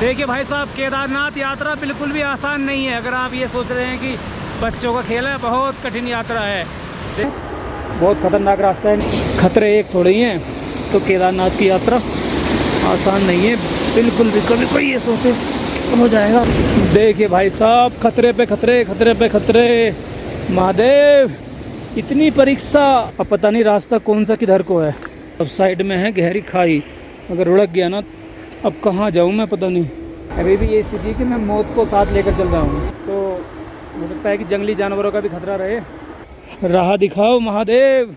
देखिए भाई साहब, केदारनाथ यात्रा बिल्कुल भी आसान नहीं है। अगर आप ये सोच रहे हैं कि बच्चों का खेल है, बहुत कठिन यात्रा है, बहुत खतरनाक रास्ता है। खतरे एक थोड़े ही हैं, तो केदारनाथ की यात्रा आसान नहीं है बिल्कुल भी। कभी कोई ये सोचे हो जाएगा। देखिए भाई साहब, खतरे पे खतरे, खतरे पे खतरे। महादेव, इतनी परीक्षा, अब पता नहीं रास्ता कौन सा किधर को है। अब साइड में है गहरी खाई, अगर उड़क गया ना अब कहाँ जाऊँ मैं, पता नहीं। अभी भी ये स्थिति है कि मैं मौत को साथ लेकर चल रहा हूँ, तो हो सकता है कि जंगली जानवरों का भी खतरा रहे। राह दिखाओ महादेव।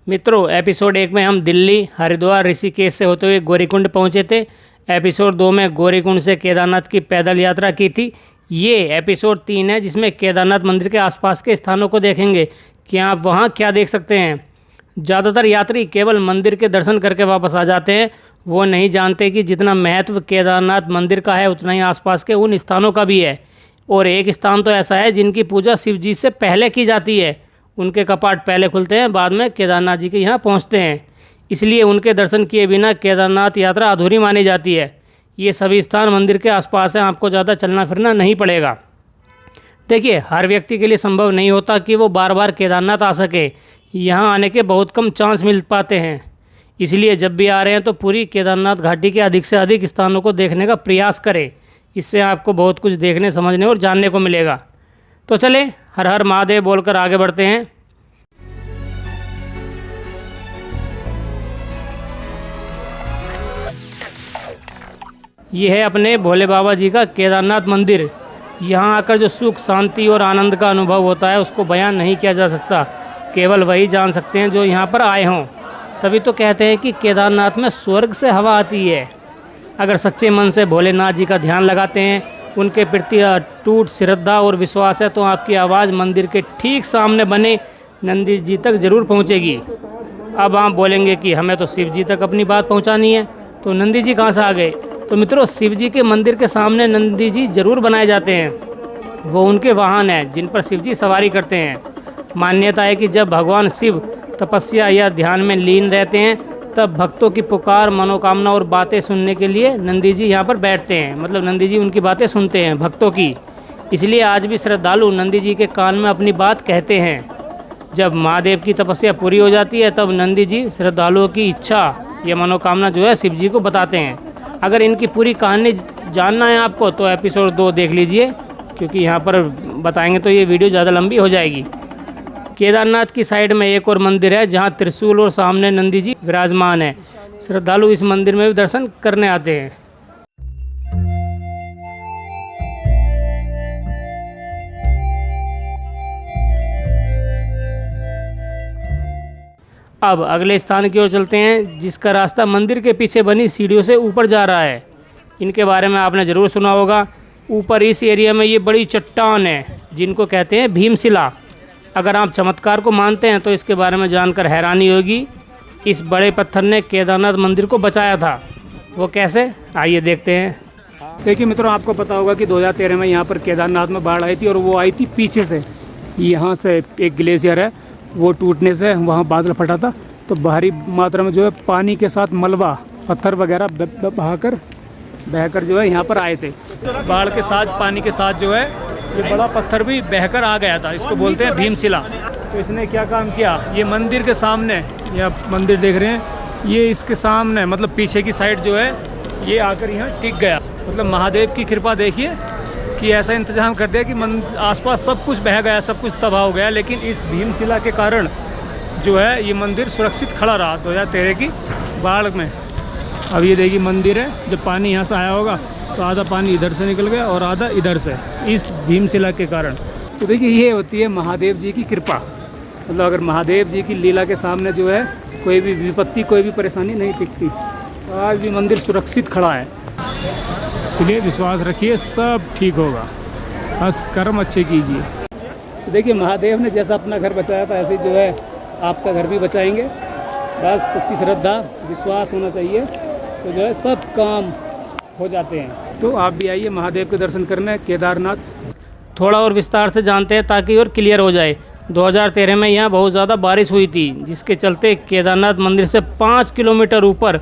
मित्रों, एपिसोड 1 में हम दिल्ली, हरिद्वार, ऋषिकेश से होते हुए गौरीकुंड पहुंचे थे। एपिसोड 2 में गौरीकुंड से केदारनाथ की पैदल यात्रा की थी। ये एपिसोड 3 है, जिसमें केदारनाथ मंदिर के आसपास के स्थानों को देखेंगे कि आप वहां क्या देख सकते हैं। ज़्यादातर यात्री केवल मंदिर के दर्शन करके वापस आ जाते हैं। वो नहीं जानते कि जितना महत्व केदारनाथ मंदिर का है, उतना ही आसपास के उन स्थानों का भी है। और एक स्थान तो ऐसा है जिनकी पूजा शिव जी से पहले की जाती है। उनके कपाट पहले खुलते हैं, बाद में केदारनाथ जी के यहाँ पहुँचते हैं। इसलिए उनके दर्शन किए बिना केदारनाथ यात्रा अधूरी मानी जाती है। ये सभी स्थान मंदिर के आसपास हैं, आपको ज़्यादा चलना फिरना नहीं पड़ेगा। देखिए, हर व्यक्ति के लिए संभव नहीं होता कि वो बार बार केदारनाथ आ सके। यहाँ आने के बहुत कम चांस मिल पाते हैं। इसलिए जब भी आ रहे हैं तो पूरी केदारनाथ घाटी के अधिक से अधिक स्थानों को देखने का प्रयास करें। इससे आपको बहुत कुछ देखने, समझने और जानने को मिलेगा। तो चले, हर हर महादेव बोलकर आगे बढ़ते हैं। ये है अपने भोले बाबा जी का केदारनाथ मंदिर। यहाँ आकर जो सुख, शांति और आनंद का अनुभव होता है, उसको बयान नहीं किया जा सकता। केवल वही जान सकते हैं जो यहाँ पर आए हों। तभी तो कहते हैं कि केदारनाथ में स्वर्ग से हवा आती है। अगर सच्चे मन से भोलेनाथ जी का ध्यान लगाते हैं, उनके प्रति अटूट श्रद्धा और विश्वास है, तो आपकी आवाज़ मंदिर के ठीक सामने बने नंदी जी तक जरूर पहुँचेगी। अब आप बोलेंगे कि हमें तो शिव जी तक अपनी बात पहुँचानी है, तो नंदी जी कहाँ से आ गए? तो मित्रों, शिव जी के मंदिर के सामने नंदी जी जरूर बनाए जाते हैं। वो उनके वाहन हैं जिन पर शिव जी सवारी करते हैं। मान्यता है कि जब भगवान शिव तपस्या या ध्यान में लीन रहते हैं, तब भक्तों की पुकार, मनोकामना और बातें सुनने के लिए नंदी जी यहाँ पर बैठते हैं। मतलब नंदी जी उनकी बातें सुनते हैं भक्तों की। इसलिए आज भी श्रद्धालु नंदी जी के कान में अपनी बात कहते हैं। जब महादेव की तपस्या पूरी हो जाती है, तब नंदी जी श्रद्धालुओं की इच्छा या मनोकामना जो है शिव जी को बताते हैं। अगर इनकी पूरी कहानी जानना है आपको, तो एपिसोड 2 देख लीजिए, क्योंकि यहाँ पर बताएंगे तो ये वीडियो ज़्यादा लंबी हो जाएगी। केदारनाथ की साइड में एक और मंदिर है, जहाँ त्रिशूल और सामने नंदी जी विराजमान है। श्रद्धालु इस मंदिर में भी दर्शन करने आते हैं। अब अगले स्थान की ओर चलते हैं, जिसका रास्ता मंदिर के पीछे बनी सीढ़ियों से ऊपर जा रहा है। इनके बारे में आपने ज़रूर सुना होगा। ऊपर इस एरिया में ये बड़ी चट्टान है, जिनको कहते हैं भीमशिला। अगर आप चमत्कार को मानते हैं तो इसके बारे में जानकर हैरानी होगी। इस बड़े पत्थर ने केदारनाथ मंदिर को बचाया था। वो कैसे, आइए देखते हैं। देखिए मित्रों, आपको पता होगा कि 2013 में यहाँ पर केदारनाथ में बाढ़ आई थी, और वो आई थी पीछे से। यहाँ से एक ग्लेशियर है, वो टूटने से वहाँ बादल फटा था, तो भारी मात्रा में जो है पानी के साथ मलबा, पत्थर वगैरह बहकर जो है यहाँ पर आए थे। बाढ़ के साथ, पानी के साथ जो है ये बड़ा पत्थर भी बहकर आ गया था। इसको बोलते हैं भीमशिला। तो इसने क्या काम किया, ये मंदिर के सामने, ये आप मंदिर देख रहे हैं, ये इसके सामने मतलब पीछे की साइड जो है ये आकर यहाँ टिक गया। मतलब महादेव की कृपा देखिए कि ऐसा इंतजाम कर दिया कि आसपास सब कुछ बह गया, सब कुछ तबाह हो गया, लेकिन इस भीमशिला के कारण जो है ये मंदिर सुरक्षित खड़ा रहा 2013 की बाढ़ में। अब ये देखिए मंदिर है, जब पानी यहाँ से आया होगा तो आधा पानी इधर से निकल गया और आधा इधर से, इस भीमशिला के कारण। तो देखिए, ये होती है महादेव जी की कृपा। मतलब अगर महादेव जी की लीला के सामने जो है कोई भी विपत्ति, कोई भी परेशानी नहीं टिकती। तो आज भी मंदिर सुरक्षित खड़ा है, इसलिए विश्वास रखिए, सब ठीक होगा। बस कर्म अच्छे कीजिए। तो देखिए, महादेव ने जैसा अपना घर बचाया था, ऐसे जो है आपका घर भी बचाएंगे। बस सच्ची श्रद्धा, विश्वास होना चाहिए, तो जो है सब काम हो जाते हैं। तो आप भी आइए महादेव के दर्शन करने केदारनाथ। थोड़ा और विस्तार से जानते हैं ताकि और क्लियर हो जाए। 2013 में यहाँ बहुत ज़्यादा बारिश हुई थी, जिसके चलते केदारनाथ मंदिर से 5 किलोमीटर ऊपर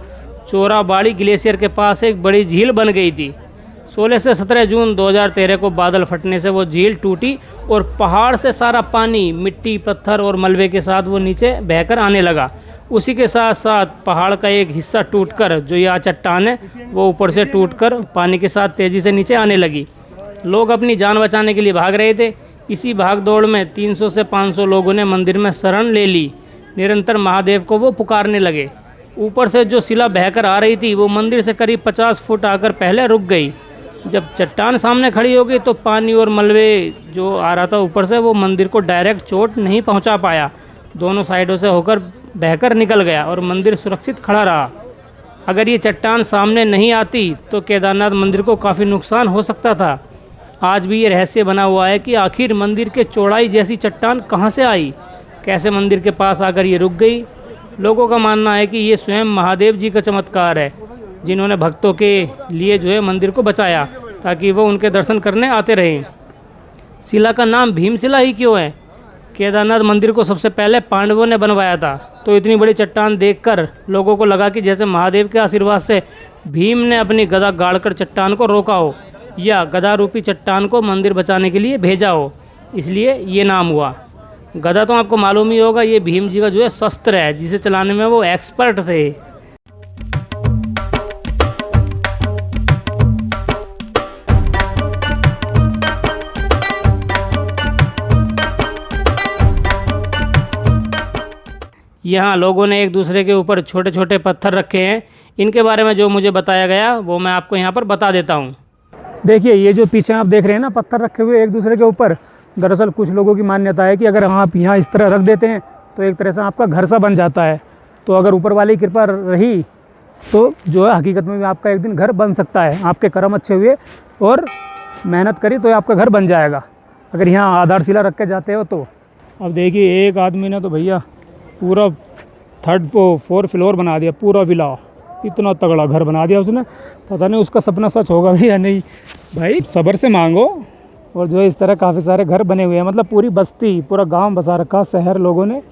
चोराबाड़ी ग्लेशियर के पास एक बड़ी झील बन गई थी। 16 से 17 जून 2013 को बादल फटने से वो झील टूटी और पहाड़ से सारा पानी, मिट्टी, पत्थर और मलबे के साथ वो नीचे बहकर आने लगा। उसी के साथ साथ पहाड़ का एक हिस्सा टूटकर, जो यह चट्टान है, वो ऊपर से टूटकर पानी के साथ तेज़ी से नीचे आने लगी। लोग अपनी जान बचाने के लिए भाग रहे थे। इसी भाग दौड़ में 300 से 500 लोगों ने मंदिर में शरण ले ली। निरंतर महादेव को वो पुकारने लगे। ऊपर से जो शिला बहकर आ रही थी वो मंदिर से करीब 50 फुट आकर पहले रुक गई। जब चट्टान सामने खड़ी हो गई तो पानी और मलबे जो आ रहा था ऊपर से, वो मंदिर को डायरेक्ट चोट नहीं पहुंचा पाया। दोनों साइडों से होकर बहकर निकल गया और मंदिर सुरक्षित खड़ा रहा। अगर ये चट्टान सामने नहीं आती तो केदारनाथ मंदिर को काफ़ी नुकसान हो सकता था। आज भी ये रहस्य बना हुआ है कि आखिर मंदिर के चौड़ाई जैसी चट्टान कहाँ से आई, कैसे मंदिर के पास आकर ये रुक गई। लोगों का मानना है कि ये स्वयं महादेव जी का चमत्कार है, जिन्होंने भक्तों के लिए जो है मंदिर को बचाया ताकि वो उनके दर्शन करने आते रहें। शिला का नाम भीमशिला ही क्यों है? केदारनाथ मंदिर को सबसे पहले पांडवों ने बनवाया था, तो इतनी बड़ी चट्टान देखकर लोगों को लगा कि जैसे महादेव के आशीर्वाद से भीम ने अपनी गदा गाड़कर चट्टान को रोका हो, या गदा रूपी चट्टान को मंदिर बचाने के लिए भेजा हो, इसलिए ये नाम हुआ। गदा तो आपको मालूम ही होगा, ये भीम जी का जो है शस्त्र है, जिसे चलाने में वो एक्सपर्ट थे। यहाँ लोगों ने एक दूसरे के ऊपर छोटे छोटे पत्थर रखे हैं। इनके बारे में जो मुझे बताया गया वो मैं आपको यहाँ पर बता देता हूँ। देखिए, ये जो पीछे आप देख रहे हैं ना, पत्थर रखे हुए एक दूसरे के ऊपर, दरअसल कुछ लोगों की मान्यता है कि अगर आप यहाँ इस तरह रख देते हैं तो एक तरह से आपका घर सा बन जाता है। तो अगर ऊपर वाली कृपा रही तो जो है हकीकत में भी आपका एक दिन घर बन सकता है। आपके कर्म अच्छे हुए और मेहनत करी तो आपका घर बन जाएगा, अगर यहाँ आधारशिला रख के जाते हो तो। अब देखिए, एक आदमी ने तो भैया पूरा 4th फ्लोर बना दिया, पूरा विला, इतना तगड़ा घर बना दिया उसने। पता नहीं उसका सपना सच होगा भी या नहीं। भाई सब्र से मांगो। और जो है इस तरह काफ़ी सारे घर बने हुए हैं, मतलब पूरी बस्ती, पूरा गांव बसा रखा, शहर लोगों ने।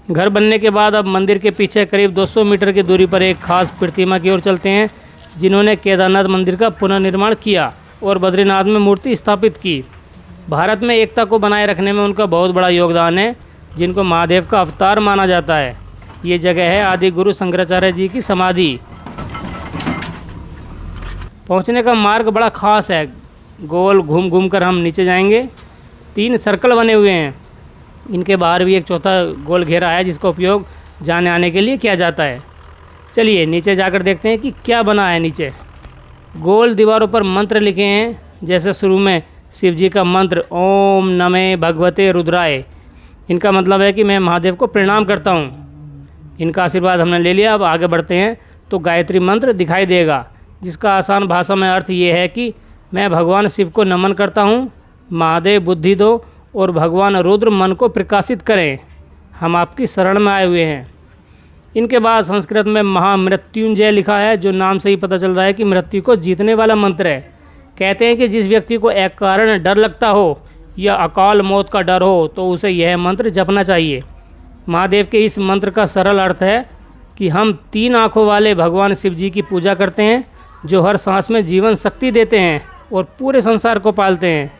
घर बनने के बाद अब मंदिर के पीछे करीब 200 मीटर की दूरी पर एक खास प्रतिमा की ओर चलते हैं, जिन्होंने केदारनाथ मंदिर का पुनर्निर्माण किया और बद्रीनाथ में मूर्ति स्थापित की। भारत में एकता को बनाए रखने में उनका बहुत बड़ा योगदान है, जिनको महादेव का अवतार माना जाता है। ये जगह है आदि गुरु शंकराचार्य जी की समाधि। पहुंचने का मार्ग बड़ा खास है। गोल घूम घूम कर हम नीचे जाएंगे। 3 सर्कल बने हुए हैं। इनके बाहर भी एक चौथा गोल घेरा है, जिसका उपयोग जाने आने के लिए किया जाता है। चलिए नीचे जाकर देखते हैं कि क्या बना है नीचे। गोल दीवारों पर मंत्र लिखे हैं, जैसे शुरू में शिव जी का मंत्र ओम नमः भगवते रुद्राय। इनका मतलब है कि मैं महादेव को प्रणाम करता हूँ। इनका आशीर्वाद हमने ले लिया। अब आगे बढ़ते हैं तो गायत्री मंत्र दिखाई देगा, जिसका आसान भाषा में अर्थ ये है कि मैं भगवान शिव को नमन करता हूँ, महादेव बुद्धि दो और भगवान रुद्र मन को प्रकाशित करें, हम आपकी शरण में आए हुए हैं। इनके बाद संस्कृत में महामृत्युंजय लिखा है, जो नाम से ही पता चल रहा है कि मृत्यु को जीतने वाला मंत्र है। कहते हैं कि जिस व्यक्ति को एक कारण डर लगता हो या अकाल मौत का डर हो तो उसे यह मंत्र जपना चाहिए। महादेव के इस मंत्र का सरल अर्थ है कि हम 3 आँखों वाले भगवान शिव जी की पूजा करते हैं, जो हर सांस में जीवन शक्ति देते हैं और पूरे संसार को पालते हैं।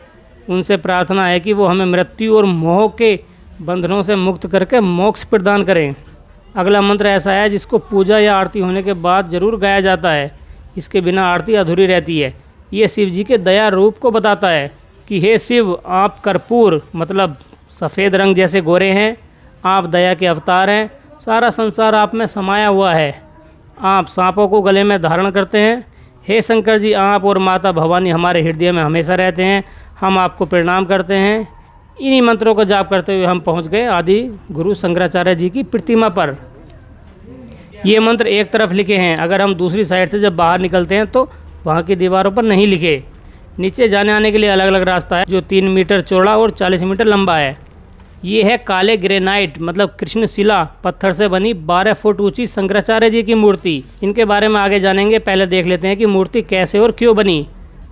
उनसे प्रार्थना है कि वो हमें मृत्यु और मोह के बंधनों से मुक्त करके मोक्ष प्रदान करें। अगला मंत्र ऐसा है जिसको पूजा या आरती होने के बाद जरूर गाया जाता है। इसके बिना आरती अधूरी रहती है। ये शिव जी के दया रूप को बताता है कि हे शिव, आप कर्पूर मतलब सफ़ेद रंग जैसे गोरे हैं, आप दया के अवतार हैं, सारा संसार आप में समाया हुआ है। आप सांपों को गले में धारण करते हैं। हे शंकर जी, आप और माता भवानी हमारे हृदय में हमेशा रहते हैं, हम आपको प्रणाम करते हैं। इन्हीं मंत्रों को जाप करते हुए हम पहुंच गए आदि गुरु शंकराचार्य जी की प्रतिमा पर। ये मंत्र एक तरफ लिखे हैं, अगर हम दूसरी साइड से जब बाहर निकलते हैं तो वहाँ की दीवारों पर नहीं लिखे। नीचे जाने आने के लिए अलग अलग रास्ता है, जो 3 मीटर चौड़ा और 40 मीटर लंबा है। ये है काले ग्रेनाइट मतलब कृष्ण शिला पत्थर से बनी 12 फुट ऊंची शंकराचार्य जी की मूर्ति। इनके बारे में आगे जानेंगे, पहले देख लेते हैं कि मूर्ति कैसे और क्यों बनी।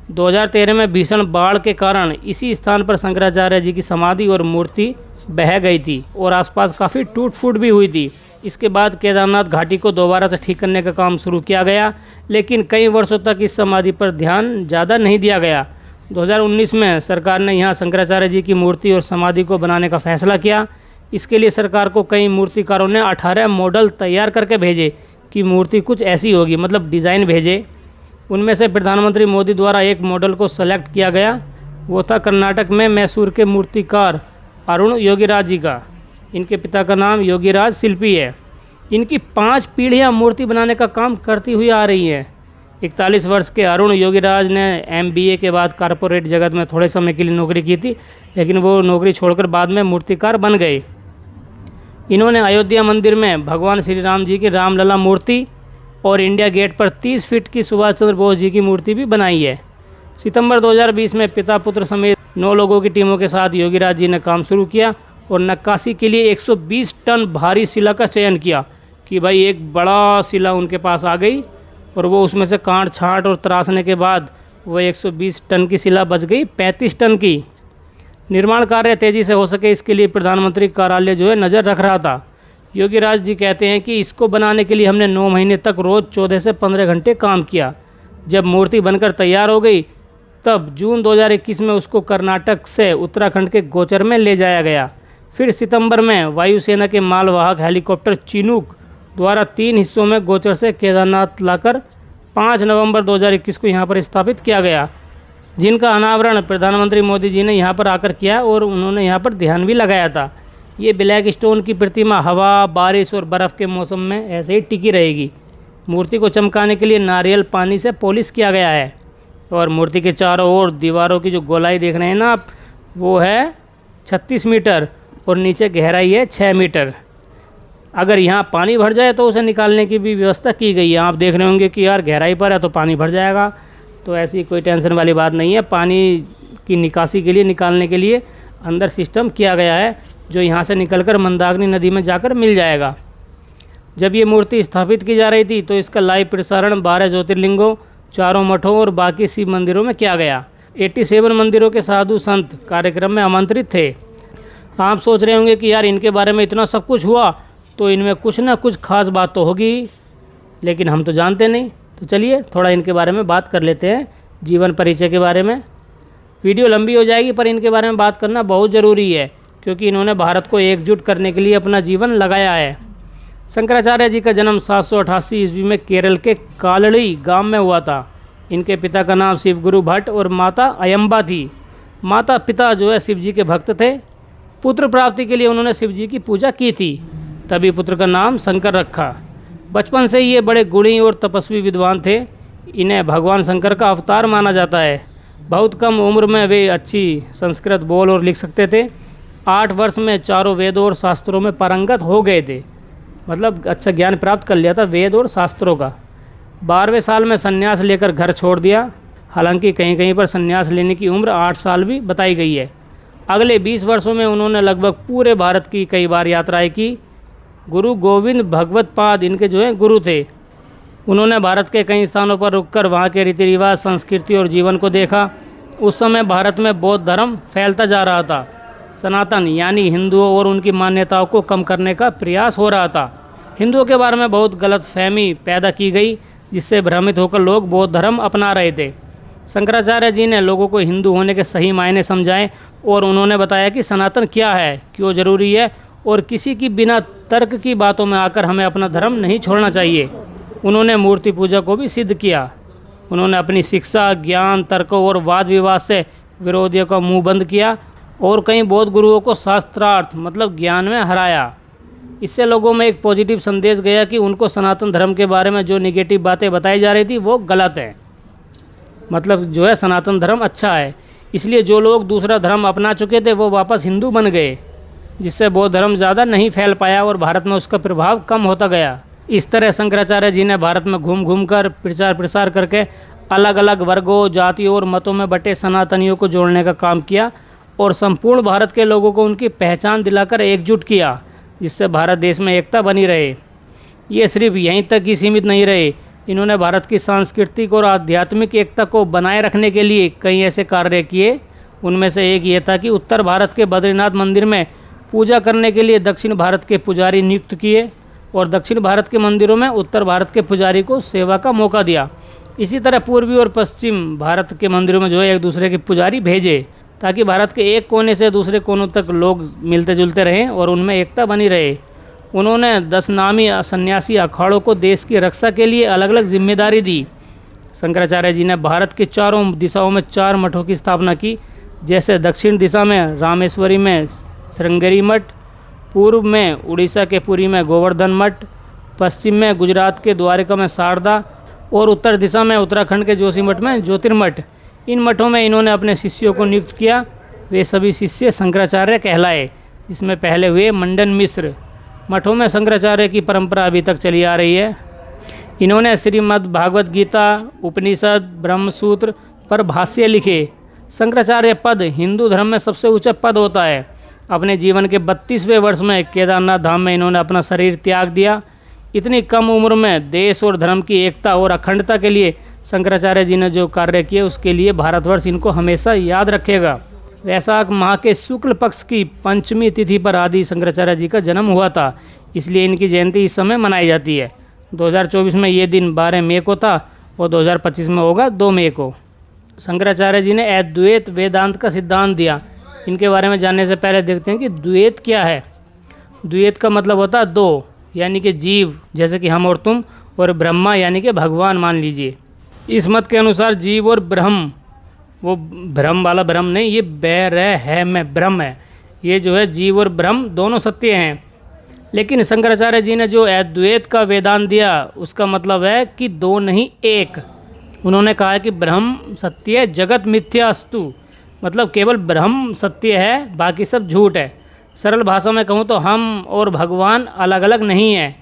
2013 में भीषण बाढ़ के कारण इसी स्थान पर शंकराचार्य जी की समाधि और मूर्ति बह गई थी और आसपास काफ़ी टूट फूट भी हुई थी। इसके बाद केदारनाथ घाटी को दोबारा से ठीक करने का काम शुरू किया गया, लेकिन कई वर्षों तक इस समाधि पर ध्यान ज़्यादा नहीं दिया गया। 2019 में सरकार ने यहाँ शंकराचार्य जी की मूर्ति और समाधि को बनाने का फैसला किया। इसके लिए सरकार को कई मूर्तिकारों ने 18 मॉडल तैयार करके भेजे कि मूर्ति कुछ ऐसी होगी, मतलब डिज़ाइन भेजे। उनमें से प्रधानमंत्री मोदी द्वारा एक मॉडल को सेलेक्ट किया गया। वो था कर्नाटक में मैसूर के मूर्तिकार अरुण योगीराज जी का। इनके पिता का नाम योगीराज शिल्पी है। इनकी 5 पीढ़ियां मूर्ति बनाने का काम करती हुई आ रही हैं। 41 वर्ष के अरुण योगीराज ने MBA के बाद कॉरपोरेट जगत में थोड़े समय के लिए नौकरी की थी, लेकिन वो नौकरी छोड़कर बाद में मूर्तिकार बन गए। इन्होंने अयोध्या मंदिर में भगवान श्री राम जी की रामलला मूर्ति और इंडिया गेट पर 30 फीट की सुभाष चंद्र बोस जी की मूर्ति भी बनाई है। सितंबर 2020 में पिता पुत्र समेत 9 लोगों की टीमों के साथ योगीराज जी ने काम शुरू किया और नक्काशी के लिए 120 टन भारी शिला का चयन किया कि भाई एक बड़ा शिला उनके पास आ गई और वो उसमें से काट छाँट और तराशने के बाद वो 120 टन की शिला बच गई 35 टन की। निर्माण कार्य तेज़ी से हो सके इसके लिए प्रधानमंत्री कार्यालय जो है नज़र रख रहा था। योगीराज जी कहते हैं कि इसको बनाने के लिए हमने 9 महीने तक रोज़ 14 से 15 घंटे काम किया। जब मूर्ति बनकर तैयार हो गई तब जून 2021 में उसको कर्नाटक से उत्तराखंड के गोचर में ले जाया गया। फिर सितंबर में वायुसेना के मालवाहक हेलीकॉप्टर चिनूक द्वारा 3 हिस्सों में गोचर से केदारनाथ लाकर 5 नवंबर 2021 को यहाँ पर स्थापित किया गया, जिनका अनावरण प्रधानमंत्री मोदी जी ने यहाँ पर आकर किया और उन्होंने यहाँ पर ध्यान भी लगाया था। ये ब्लैक स्टोन की प्रतिमा हवा, बारिश और बर्फ़ के मौसम में ऐसे ही टिकी रहेगी। मूर्ति को चमकाने के लिए नारियल पानी से पॉलिश किया गया है और मूर्ति के चारों ओर दीवारों की जो गोलाई देख रहे हैं ना आप, वो है 36 मीटर और नीचे गहराई है 6 मीटर। अगर यहाँ पानी भर जाए तो उसे निकालने की भी व्यवस्था की गई है। आप देख रहे होंगे कि यार गहराई पर है तो पानी भर जाएगा, तो ऐसी कोई टेंशन वाली बात नहीं है। पानी की निकासी के लिए, निकालने के लिए अंदर सिस्टम किया गया है जो यहाँ से निकलकर मंदाकिनी नदी में जाकर मिल जाएगा। जब ये मूर्ति स्थापित की जा रही थी तो इसका लाइव प्रसारण 12 ज्योतिर्लिंगों, 4 मठों और बाकी शिव मंदिरों में किया गया। 87 मंदिरों के साधु संत कार्यक्रम में आमंत्रित थे। आप सोच रहे होंगे कि यार इनके बारे में इतना सब कुछ हुआ तो इनमें कुछ ना कुछ खास बात तो होगी, लेकिन हम तो जानते नहीं। तो चलिए थोड़ा इनके बारे में बात कर लेते हैं, जीवन परिचय के बारे में। वीडियो लंबी हो जाएगी पर इनके बारे में बात करना बहुत ज़रूरी है क्योंकि इन्होंने भारत को एकजुट करने के लिए अपना जीवन लगाया है। शंकराचार्य जी का जन्म 788 ईस्वी में केरल के कालड़ी गांव में हुआ था। इनके पिता का नाम शिवगुरु भट्ट और माता अयंबा थी। माता पिता जो है शिव जी के भक्त थे। पुत्र प्राप्ति के लिए उन्होंने शिव जी की पूजा की थी, तभी पुत्र का नाम शंकर रखा। बचपन से ही ये बड़े गुणी और तपस्वी विद्वान थे। इन्हें भगवान शंकर का अवतार माना जाता है। बहुत कम उम्र में वे अच्छी संस्कृत बोल और लिख सकते थे। 8 वर्ष में चारों वेदों और शास्त्रों में पारंगत हो गए थे, मतलब अच्छा ज्ञान प्राप्त कर लिया था वेद और शास्त्रों का। 12वें साल में संन्यास लेकर घर छोड़ दिया। हालांकि कहीं कहीं पर संन्यास लेने की उम्र 8 साल भी बताई गई है। अगले 20 वर्षों में उन्होंने लगभग पूरे भारत की कई बार यात्राएं की। गुरु गोविंद भगवत पाद इनके जो हैं गुरु थे। उन्होंने भारत के कई स्थानों पर रुककर वहाँ के रीति रिवाज, संस्कृति और जीवन को देखा। उस समय भारत में बौद्ध धर्म फैलता जा रहा था। सनातन यानी हिंदुओं और उनकी मान्यताओं को कम करने का प्रयास हो रहा था। हिंदुओं के बारे में बहुत गलतफहमी पैदा की गई, जिससे भ्रमित होकर लोग बौद्ध धर्म अपना रहे थे। शंकराचार्य जी ने लोगों को हिंदू होने के सही मायने समझाए और उन्होंने बताया कि सनातन क्या है, क्यों ज़रूरी है और किसी की बिना तर्क की बातों में आकर हमें अपना धर्म नहीं छोड़ना चाहिए। उन्होंने मूर्ति पूजा को भी सिद्ध किया। उन्होंने अपनी शिक्षा, ज्ञान, तर्कों और वाद विवाद से विरोधियों का मुंह बंद किया और कई बौद्ध गुरुओं को शास्त्रार्थ मतलब ज्ञान में हराया। इससे लोगों में एक पॉजिटिव संदेश गया कि उनको सनातन धर्म के बारे में जो निगेटिव बातें बताई जा रही थी वो गलत है, मतलब जो है सनातन धर्म अच्छा है। इसलिए जो लोग दूसरा धर्म अपना चुके थे वो वापस हिंदू बन गए, जिससे बौद्ध धर्म ज़्यादा नहीं फैल पाया और भारत में उसका प्रभाव कम होता गया। इस तरह शंकराचार्य जी ने भारत में घूम घूम कर प्रचार प्रसार करके अलग अलग वर्गों, जातियों और मतों में बटे सनातनियों को जोड़ने का काम किया और संपूर्ण भारत के लोगों को उनकी पहचान दिलाकर एकजुट किया, जिससे भारत देश में एकता बनी रहे। ये सिर्फ यहीं तक ही सीमित नहीं रहे। इन्होंने भारत की सांस्कृतिक और आध्यात्मिक एकता को बनाए रखने के लिए कई ऐसे कार्य किए। उनमें से एक ये था कि उत्तर भारत के बद्रीनाथ मंदिर में पूजा करने के लिए दक्षिण भारत के पुजारी नियुक्त किए और दक्षिण भारत के मंदिरों में उत्तर भारत के पुजारी को सेवा का मौका दिया। इसी तरह पूर्वी और पश्चिम भारत के मंदिरों में जो है एक दूसरे के पुजारी भेजे, ताकि भारत के एक कोने से दूसरे कोनों तक लोग मिलते जुलते रहें और उनमें एकता बनी रहे। उन्होंने 10 नामी सन्यासी अखाड़ों को देश की रक्षा के लिए अलग अलग जिम्मेदारी दी। शंकराचार्य जी ने भारत के चारों दिशाओं में 4 मठों की स्थापना की, जैसे दक्षिण दिशा में रामेश्वरी में श्रृंगेरी मठ, पूर्व में उड़ीसा के पुरी में गोवर्धन मठ, पश्चिम में गुजरात के द्वारका में शारदा और उत्तर दिशा में उत्तराखंड के जोशीमठ में ज्योतिर्मठ। इन मठों में इन्होंने अपने शिष्यों को नियुक्त किया। वे सभी शिष्य शंकराचार्य कहलाए, जिसमें पहले हुए मंडन मिश्र। मठों में शंकराचार्य की परंपरा अभी तक चली आ रही है। इन्होंने श्रीमद् भागवत गीता, उपनिषद, ब्रह्मसूत्र पर भाष्य लिखे। शंकराचार्य पद हिंदू धर्म में सबसे ऊंचा पद होता है। अपने जीवन के 32वें वर्ष में केदारनाथ धाम में इन्होंने अपना शरीर त्याग दिया। इतनी कम उम्र में देश और धर्म की एकता और अखंडता के लिए शंकराचार्य जी ने जो कार्य किए, उसके लिए भारतवर्ष इनको हमेशा याद रखेगा। वैशाख माह के शुक्ल पक्ष की 5वीं तिथि पर आदि शंकराचार्य जी का जन्म हुआ था, इसलिए इनकी जयंती इस समय मनाई जाती है। 2024 में ये दिन 12 मई को था और 2025 में होगा 2 मई को। शंकराचार्य जी ने अद्वैत वेदांत का सिद्धांत दिया। इनके बारे में जानने से पहले देखते हैं कि द्वैत क्या है। द्वैत का मतलब होता है 2, यानी कि जीव जैसे कि हम और तुम, और ब्रह्मा यानी कि भगवान मान लीजिए। इस मत के अनुसार जीव और ब्रह्म, वो भ्रम वाला ब्रह्म नहीं, ये बैर है में ब्रह्म है। ये जो है जीव और ब्रह्म दोनों सत्य हैं। लेकिन शंकराचार्य जी ने जो अद्वैत का वेदांत दिया, उसका मतलब है कि 2 नहीं 1। उन्होंने कहा है कि ब्रह्म सत्य है, जगत मिथ्या अस्तु, मतलब केवल ब्रह्म सत्य है, बाकी सब झूठ है। सरल भाषा में कहूँ तो हम और भगवान अलग अलग नहीं हैं।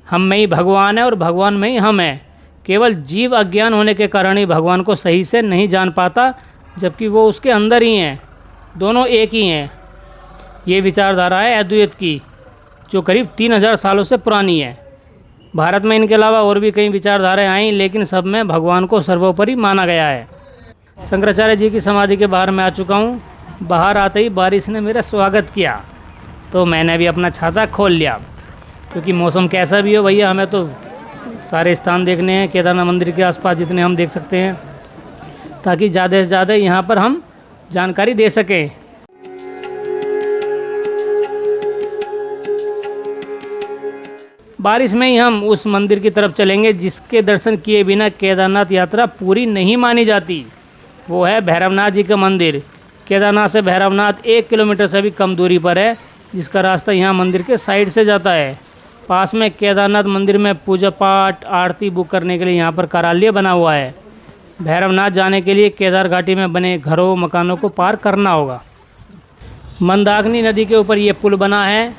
हम में ही भगवान है और भगवान में ही हम हैं। केवल जीव अज्ञान होने के कारण ही भगवान को सही से नहीं जान पाता, जबकि वो उसके अंदर ही हैं। दोनों एक ही हैं। ये विचारधारा है अद्वैत की, जो करीब 3000 सालों से पुरानी है। भारत में इनके अलावा और भी कई विचारधाराएं आईं, लेकिन सब में भगवान को सर्वोपरि माना गया है। शंकराचार्य जी की समाधि के बाहर मैं आ चुका हूँ। बाहर आते ही बारिश ने मेरा स्वागत किया, तो मैंने भी अपना छाता खोल लिया, क्योंकि मौसम कैसा भी हो भैया, हमें तो सारे स्थान देखने हैं केदारनाथ मंदिर के आसपास जितने हम देख सकते हैं, ताकि ज़्यादा से ज़्यादा यहाँ पर हम जानकारी दे सकें। बारिश में ही हम उस मंदिर की तरफ चलेंगे जिसके दर्शन किए बिना केदारनाथ यात्रा पूरी नहीं मानी जाती। वो है भैरवनाथ जी का मंदिर। केदारनाथ से भैरवनाथ 1 किलोमीटर से भी कम दूरी पर है, जिसका रास्ता यहाँ मंदिर के साइड से जाता है। पास में केदारनाथ मंदिर में पूजा पाठ आरती बुक करने के लिए यहाँ पर कार्यालय बना हुआ है। भैरवनाथ जाने के लिए केदार घाटी में बने घरों मकानों को पार करना होगा। मंदाकिनी नदी के ऊपर ये पुल बना है।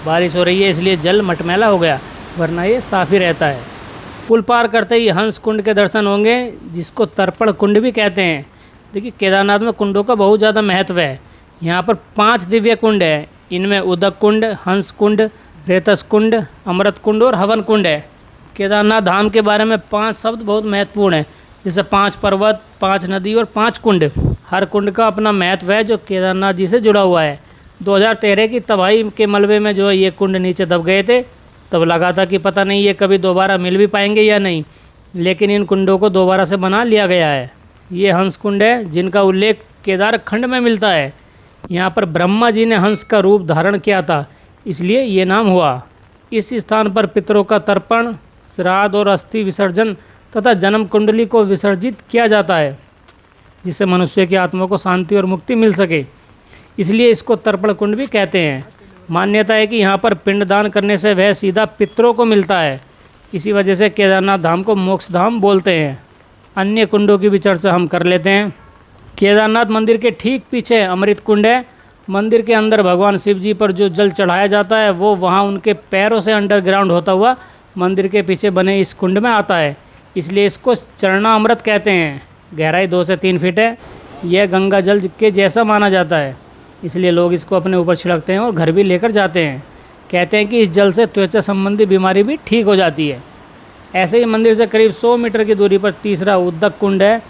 बारिश हो रही है इसलिए जल मटमैला हो गया, वरना ये साफ ही रहता है। पुल पार करते ही हंस कुंड के दर्शन होंगे, जिसको तर्पण कुंड भी कहते हैं। देखिए, केदारनाथ में कुंडों का बहुत ज़्यादा महत्व है। यहाँ पर 5 दिव्य कुंड है। इनमें उदक कुंड, हंस कुंड, रेतस कुंड, अमृत कुंड और हवन कुंड है। केदारनाथ धाम के बारे में 5 शब्द बहुत महत्वपूर्ण हैं, जैसे 5 पर्वत, 5 नदी और 5 कुंड। हर कुंड का अपना महत्व है जो केदारनाथ जी से जुड़ा हुआ है। 2013 की तबाही के मलबे में जो है ये कुंड नीचे दब गए थे, तब लगा था कि पता नहीं ये कभी दोबारा मिल भी पाएंगे या नहीं, लेकिन इन कुंडों को दोबारा से बना लिया गया है। ये हंस कुंड है, जिनका उल्लेख केदार खंड में मिलता है। यहाँ पर ब्रह्मा जी ने हंस का रूप धारण किया था, इसलिए ये नाम हुआ। इस स्थान पर पितरों का तर्पण, श्राद्ध और अस्थि विसर्जन तथा जन्म कुंडली को विसर्जित किया जाता है, जिससे मनुष्य की आत्मा को शांति और मुक्ति मिल सके। इसलिए इसको तर्पण कुंड भी कहते हैं। मान्यता है कि यहाँ पर पिंडदान करने से वह सीधा पितरों को मिलता है। इसी वजह से केदारनाथ धाम को मोक्ष धाम बोलते हैं। अन्य कुंडों की भी चर्चा हम कर लेते हैं। केदारनाथ मंदिर के ठीक पीछे अमृत कुंड है। मंदिर के अंदर भगवान शिव जी पर जो जल चढ़ाया जाता है, वो वहाँ उनके पैरों से अंडरग्राउंड होता हुआ मंदिर के पीछे बने इस कुंड में आता है, इसलिए इसको चरणामृत कहते हैं। गहराई 2 से 3 फीट है। यह गंगा जल के जैसा माना जाता है। इसलिए लोग इसको अपने ऊपर छिड़कते हैं और घर भी लेकर जाते हैं। कहते हैं कि इस जल से त्वचा संबंधी बीमारी भी ठीक हो जाती है। ऐसे ही मंदिर से करीब 100 मीटर की दूरी पर तीसरा उद्दक कुंड है।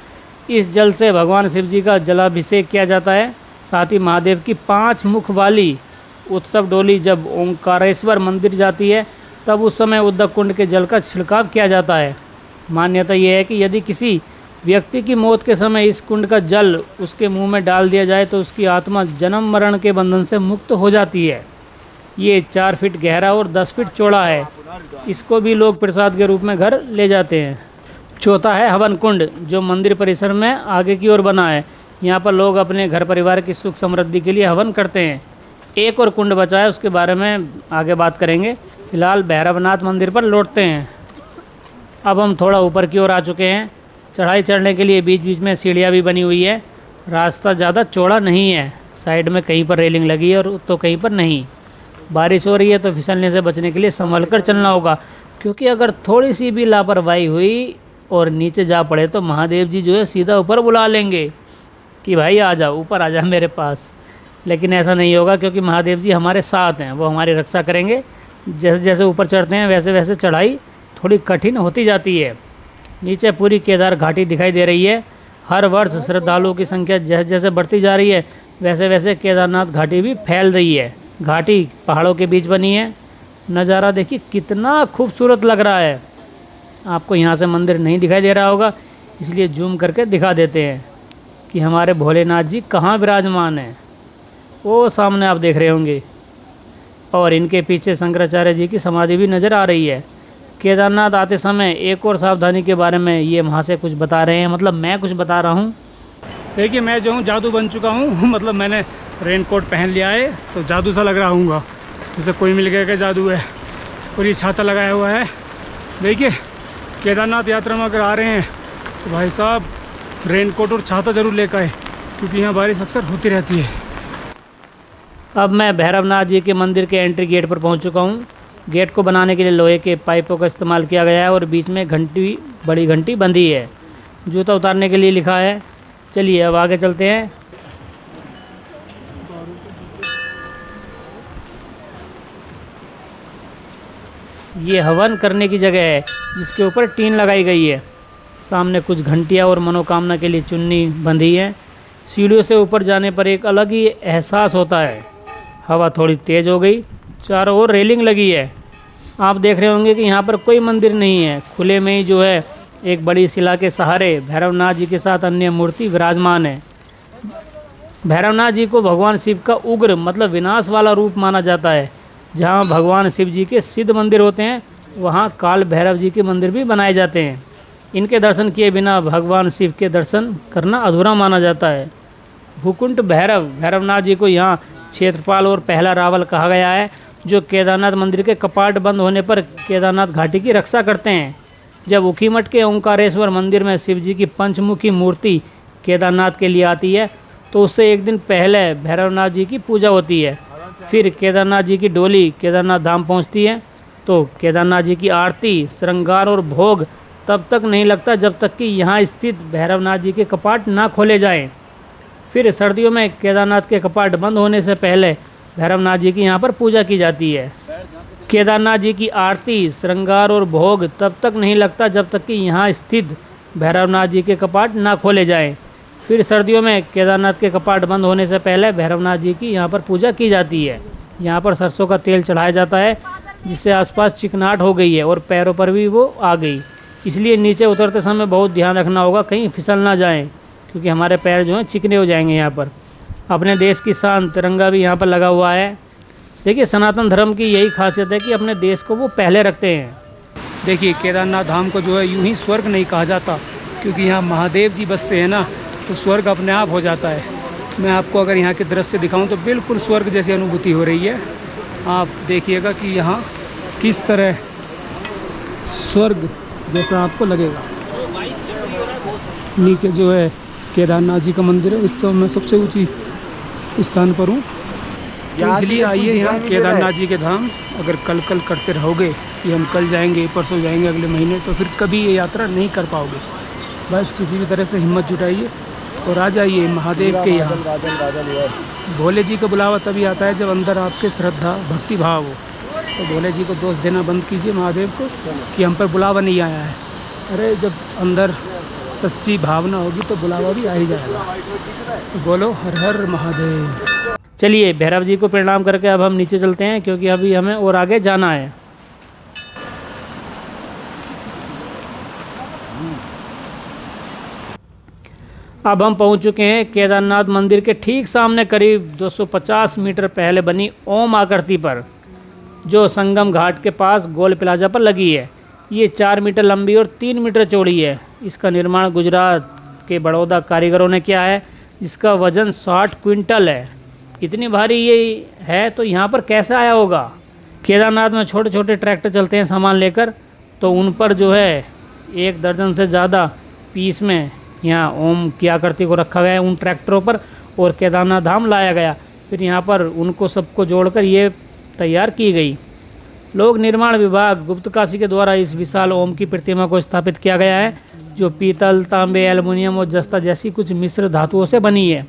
इस जल से भगवान शिव जी का जलाभिषेक किया जाता है। साथ ही महादेव की 5 मुख वाली उत्सव डोली जब ओंकारेश्वर मंदिर जाती है तब उस समय उद्दक कुंड के जल का छिड़काव किया जाता है। मान्यता यह है कि यदि किसी व्यक्ति की मौत के समय इस कुंड का जल उसके मुंह में डाल दिया जाए तो उसकी आत्मा जन्म मरण के बंधन से मुक्त हो जाती है। ये 4 फीट गहरा और 10 फीट चौड़ा है। इसको भी लोग प्रसाद के रूप में घर ले जाते हैं। चौथा है हवन कुंड, जो मंदिर परिसर में आगे की ओर बना है। यहाँ पर लोग अपने घर परिवार की सुख समृद्धि के लिए हवन करते हैं। एक और कुंड बचा है, उसके बारे में आगे बात करेंगे। फिलहाल भैरवनाथ मंदिर पर लौटते हैं। अब हम थोड़ा ऊपर की ओर आ चुके हैं। चढ़ाई चढ़ने के लिए बीच बीच में सीढ़ियाँ भी बनी हुई है। रास्ता ज़्यादा चौड़ा नहीं है, साइड में कहीं पर रेलिंग लगी है और तो कहीं पर नहीं। बारिश हो रही है तो फिसलने से बचने के लिए संभल कर चलना होगा, क्योंकि अगर थोड़ी सी भी लापरवाही हुई और नीचे जा पड़े तो महादेव जी जो है सीधा ऊपर बुला लेंगे कि भाई आ जाओ, ऊपर आ जा मेरे पास। लेकिन ऐसा नहीं होगा, क्योंकि महादेव जी हमारे साथ हैं, वो हमारी रक्षा करेंगे। जैसे जैसे ऊपर चढ़ते हैं वैसे वैसे चढ़ाई थोड़ी कठिन होती जाती है। नीचे पूरी केदार घाटी दिखाई दे रही है। हर वर्ष श्रद्धालुओं की संख्या जैसे जैसे बढ़ती जा रही है वैसे वैसे केदारनाथ घाटी भी फैल रही है। घाटी पहाड़ों के बीच बनी है। नज़ारा देखिए कितना खूबसूरत लग रहा है। आपको यहाँ से मंदिर नहीं दिखाई दे रहा होगा, इसलिए जूम करके दिखा देते हैं कि हमारे भोलेनाथ जी कहाँ विराजमान हैं। वो सामने आप देख रहे होंगे, और इनके पीछे शंकराचार्य जी की समाधि भी नज़र आ रही है। केदारनाथ आते समय एक और सावधानी के बारे में ये वहाँ से कुछ बता रहे हैं, मतलब मैं कुछ बता रहा हूँ। देखिए मैं जो हूँ जादू बन चुका हूँ मतलब मैंने रेनकोट पहन लिया है तो जादू सा लग रहा हूँगा, जैसे कोई मिल गया कि जादू है। और ये छाता लगाया हुआ है। देखिए केदारनाथ यात्रा में अगर आ रहे हैं तो भाई साहब रेनकोट और छाता ज़रूर लेकर आए, क्योंकि यहाँ बारिश अक्सर होती रहती है। अब मैं भैरवनाथ जी के मंदिर के एंट्री गेट पर पहुँच चुका हूँ। गेट को बनाने के लिए लोहे के पाइपों का इस्तेमाल किया गया है और बीच में घंटी, बड़ी घंटी बंधी है। जूता उतारने के लिए लिखा है। चलिए अब आगे चलते हैं। ये हवन करने की जगह है जिसके ऊपर टीन लगाई गई है। सामने कुछ घंटियाँ और मनोकामना के लिए चुन्नी बंधी है। सीढ़ियों से ऊपर जाने पर एक अलग ही एहसास होता है। हवा थोड़ी तेज़ हो गई। चारों ओर रेलिंग लगी है। आप देख रहे होंगे कि यहाँ पर कोई मंदिर नहीं है। खुले में ही जो है एक बड़ी शिला के सहारे भैरवनाथ जी के साथ अन्य मूर्ति विराजमान है। भैरवनाथ जी को भगवान शिव का उग्र मतलब विनाश वाला रूप माना जाता है। जहाँ भगवान शिव जी के सिद्ध मंदिर होते हैं वहाँ काल भैरव जी के मंदिर भी बनाए जाते हैं। इनके दर्शन किए बिना भगवान शिव के दर्शन करना अधूरा माना जाता है। भूकुंड भैरवनाथ जी को यहाँ क्षेत्रपाल और पहला रावल कहा गया है, जो केदारनाथ मंदिर के कपाट बंद होने पर केदारनाथ घाटी की रक्षा करते हैं। जब ऊखीमठ के ओंकारेश्वर मंदिर में शिव जी की पंचमुखी मूर्ति केदारनाथ के लिए आती है तो उससे एक दिन पहले भैरवनाथ जी की पूजा होती है। फिर केदारनाथ जी की डोली केदारनाथ धाम पहुंचती है तो केदारनाथ जी की आरती, श्रृंगार और भोग तब तक नहीं लगता जब तक कि यहाँ स्थित भैरवनाथ जी के कपाट ना खोले जाएं। फिर सर्दियों में केदारनाथ के कपाट बंद होने से पहले भैरवनाथ जी की यहाँ पर पूजा की जाती है। केदारनाथ जी की आरती, श्रृंगार और भोग तब तक नहीं लगता जब तक कि यहाँ स्थित भैरवनाथ जी के कपाट ना खोले जाएं। फिर सर्दियों में केदारनाथ के कपाट बंद होने से पहले भैरवनाथ जी की यहाँ पर पूजा की जाती है। यहाँ पर सरसों का तेल चढ़ाया जाता है, जिससे आसपास चिकनाहट हो गई है और पैरों पर भी वो आ गई। इसलिए नीचे उतरते समय बहुत ध्यान रखना होगा, कहीं फिसल ना जाएं, क्योंकि हमारे पैर जो हैं चिकने हो जाएंगे। यहाँ पर अपने देश की शान तिरंगा भी यहाँ पर लगा हुआ है। देखिए सनातन धर्म की यही खासियत है कि अपने देश को वो पहले रखते हैं। देखिए केदारनाथ धाम को जो है यूं ही स्वर्ग नहीं कहा जाता, क्योंकि यहाँ महादेव जी बसते हैं ना, तो स्वर्ग अपने आप हो जाता है। मैं आपको अगर यहाँ के दृश्य दिखाऊं तो बिल्कुल स्वर्ग जैसी अनुभूति हो रही है। आप देखिएगा कि यहाँ किस तरह स्वर्ग जैसा आपको लगेगा। नीचे जो है केदारनाथ जी का मंदिर है। इस समय मैं सबसे ऊंची स्थान पर हूँ, तो इसलिए आइए यहाँ केदारनाथ जी के धाम। अगर कल करते रहोगे कि हम कल जाएंगे, परसों जाएंगे, अगले महीने, तो फिर कभी ये यात्रा नहीं कर पाओगे। बस किसी भी तरह से हिम्मत जुटाइए और आ जाइए महादेव के यहाँ। भोले जी का बुलावा तभी आता है जब अंदर आपके श्रद्धा भक्ति भाव हो। तो भोले जी को दोष देना बंद कीजिए महादेव को कि हम पर बुलावा नहीं आया है। अरे जब अंदर सच्ची भावना होगी तो बुलावा भी आ ही जाएगा। तो बोलो हर हर महादेव। चलिए भैरव जी को प्रणाम करके अब हम नीचे चलते हैं, क्योंकि अभी हमें और आगे जाना है। अब हम पहुंच चुके हैं केदारनाथ मंदिर के ठीक सामने, करीब 250 मीटर पहले बनी ओम आकृति पर, जो संगम घाट के पास गोल प्लाजा पर लगी है। ये 4 मीटर लंबी और 3 मीटर चौड़ी है। इसका निर्माण गुजरात के बड़ौदा कारीगरों ने किया है, जिसका वजन 60 क्विंटल है। इतनी भारी ये है तो यहाँ पर कैसे आया होगा। केदारनाथ में छोटे छोटे ट्रैक्टर चलते हैं सामान लेकर, तो उन पर जो है 1 दर्जन से ज़्यादा पीस में यहाँ ओम की आकृति को रखा गया है उन ट्रैक्टरों पर, और केदारनाथ धाम लाया गया। फिर यहाँ पर उनको सबको जोड़कर ये तैयार की गई। लोक निर्माण विभाग गुप्तकाशी के द्वारा इस विशाल ओम की प्रतिमा को स्थापित किया गया है, जो पीतल, तांबे, एल्युमिनियम और जस्ता जैसी कुछ मिश्र धातुओं से बनी है।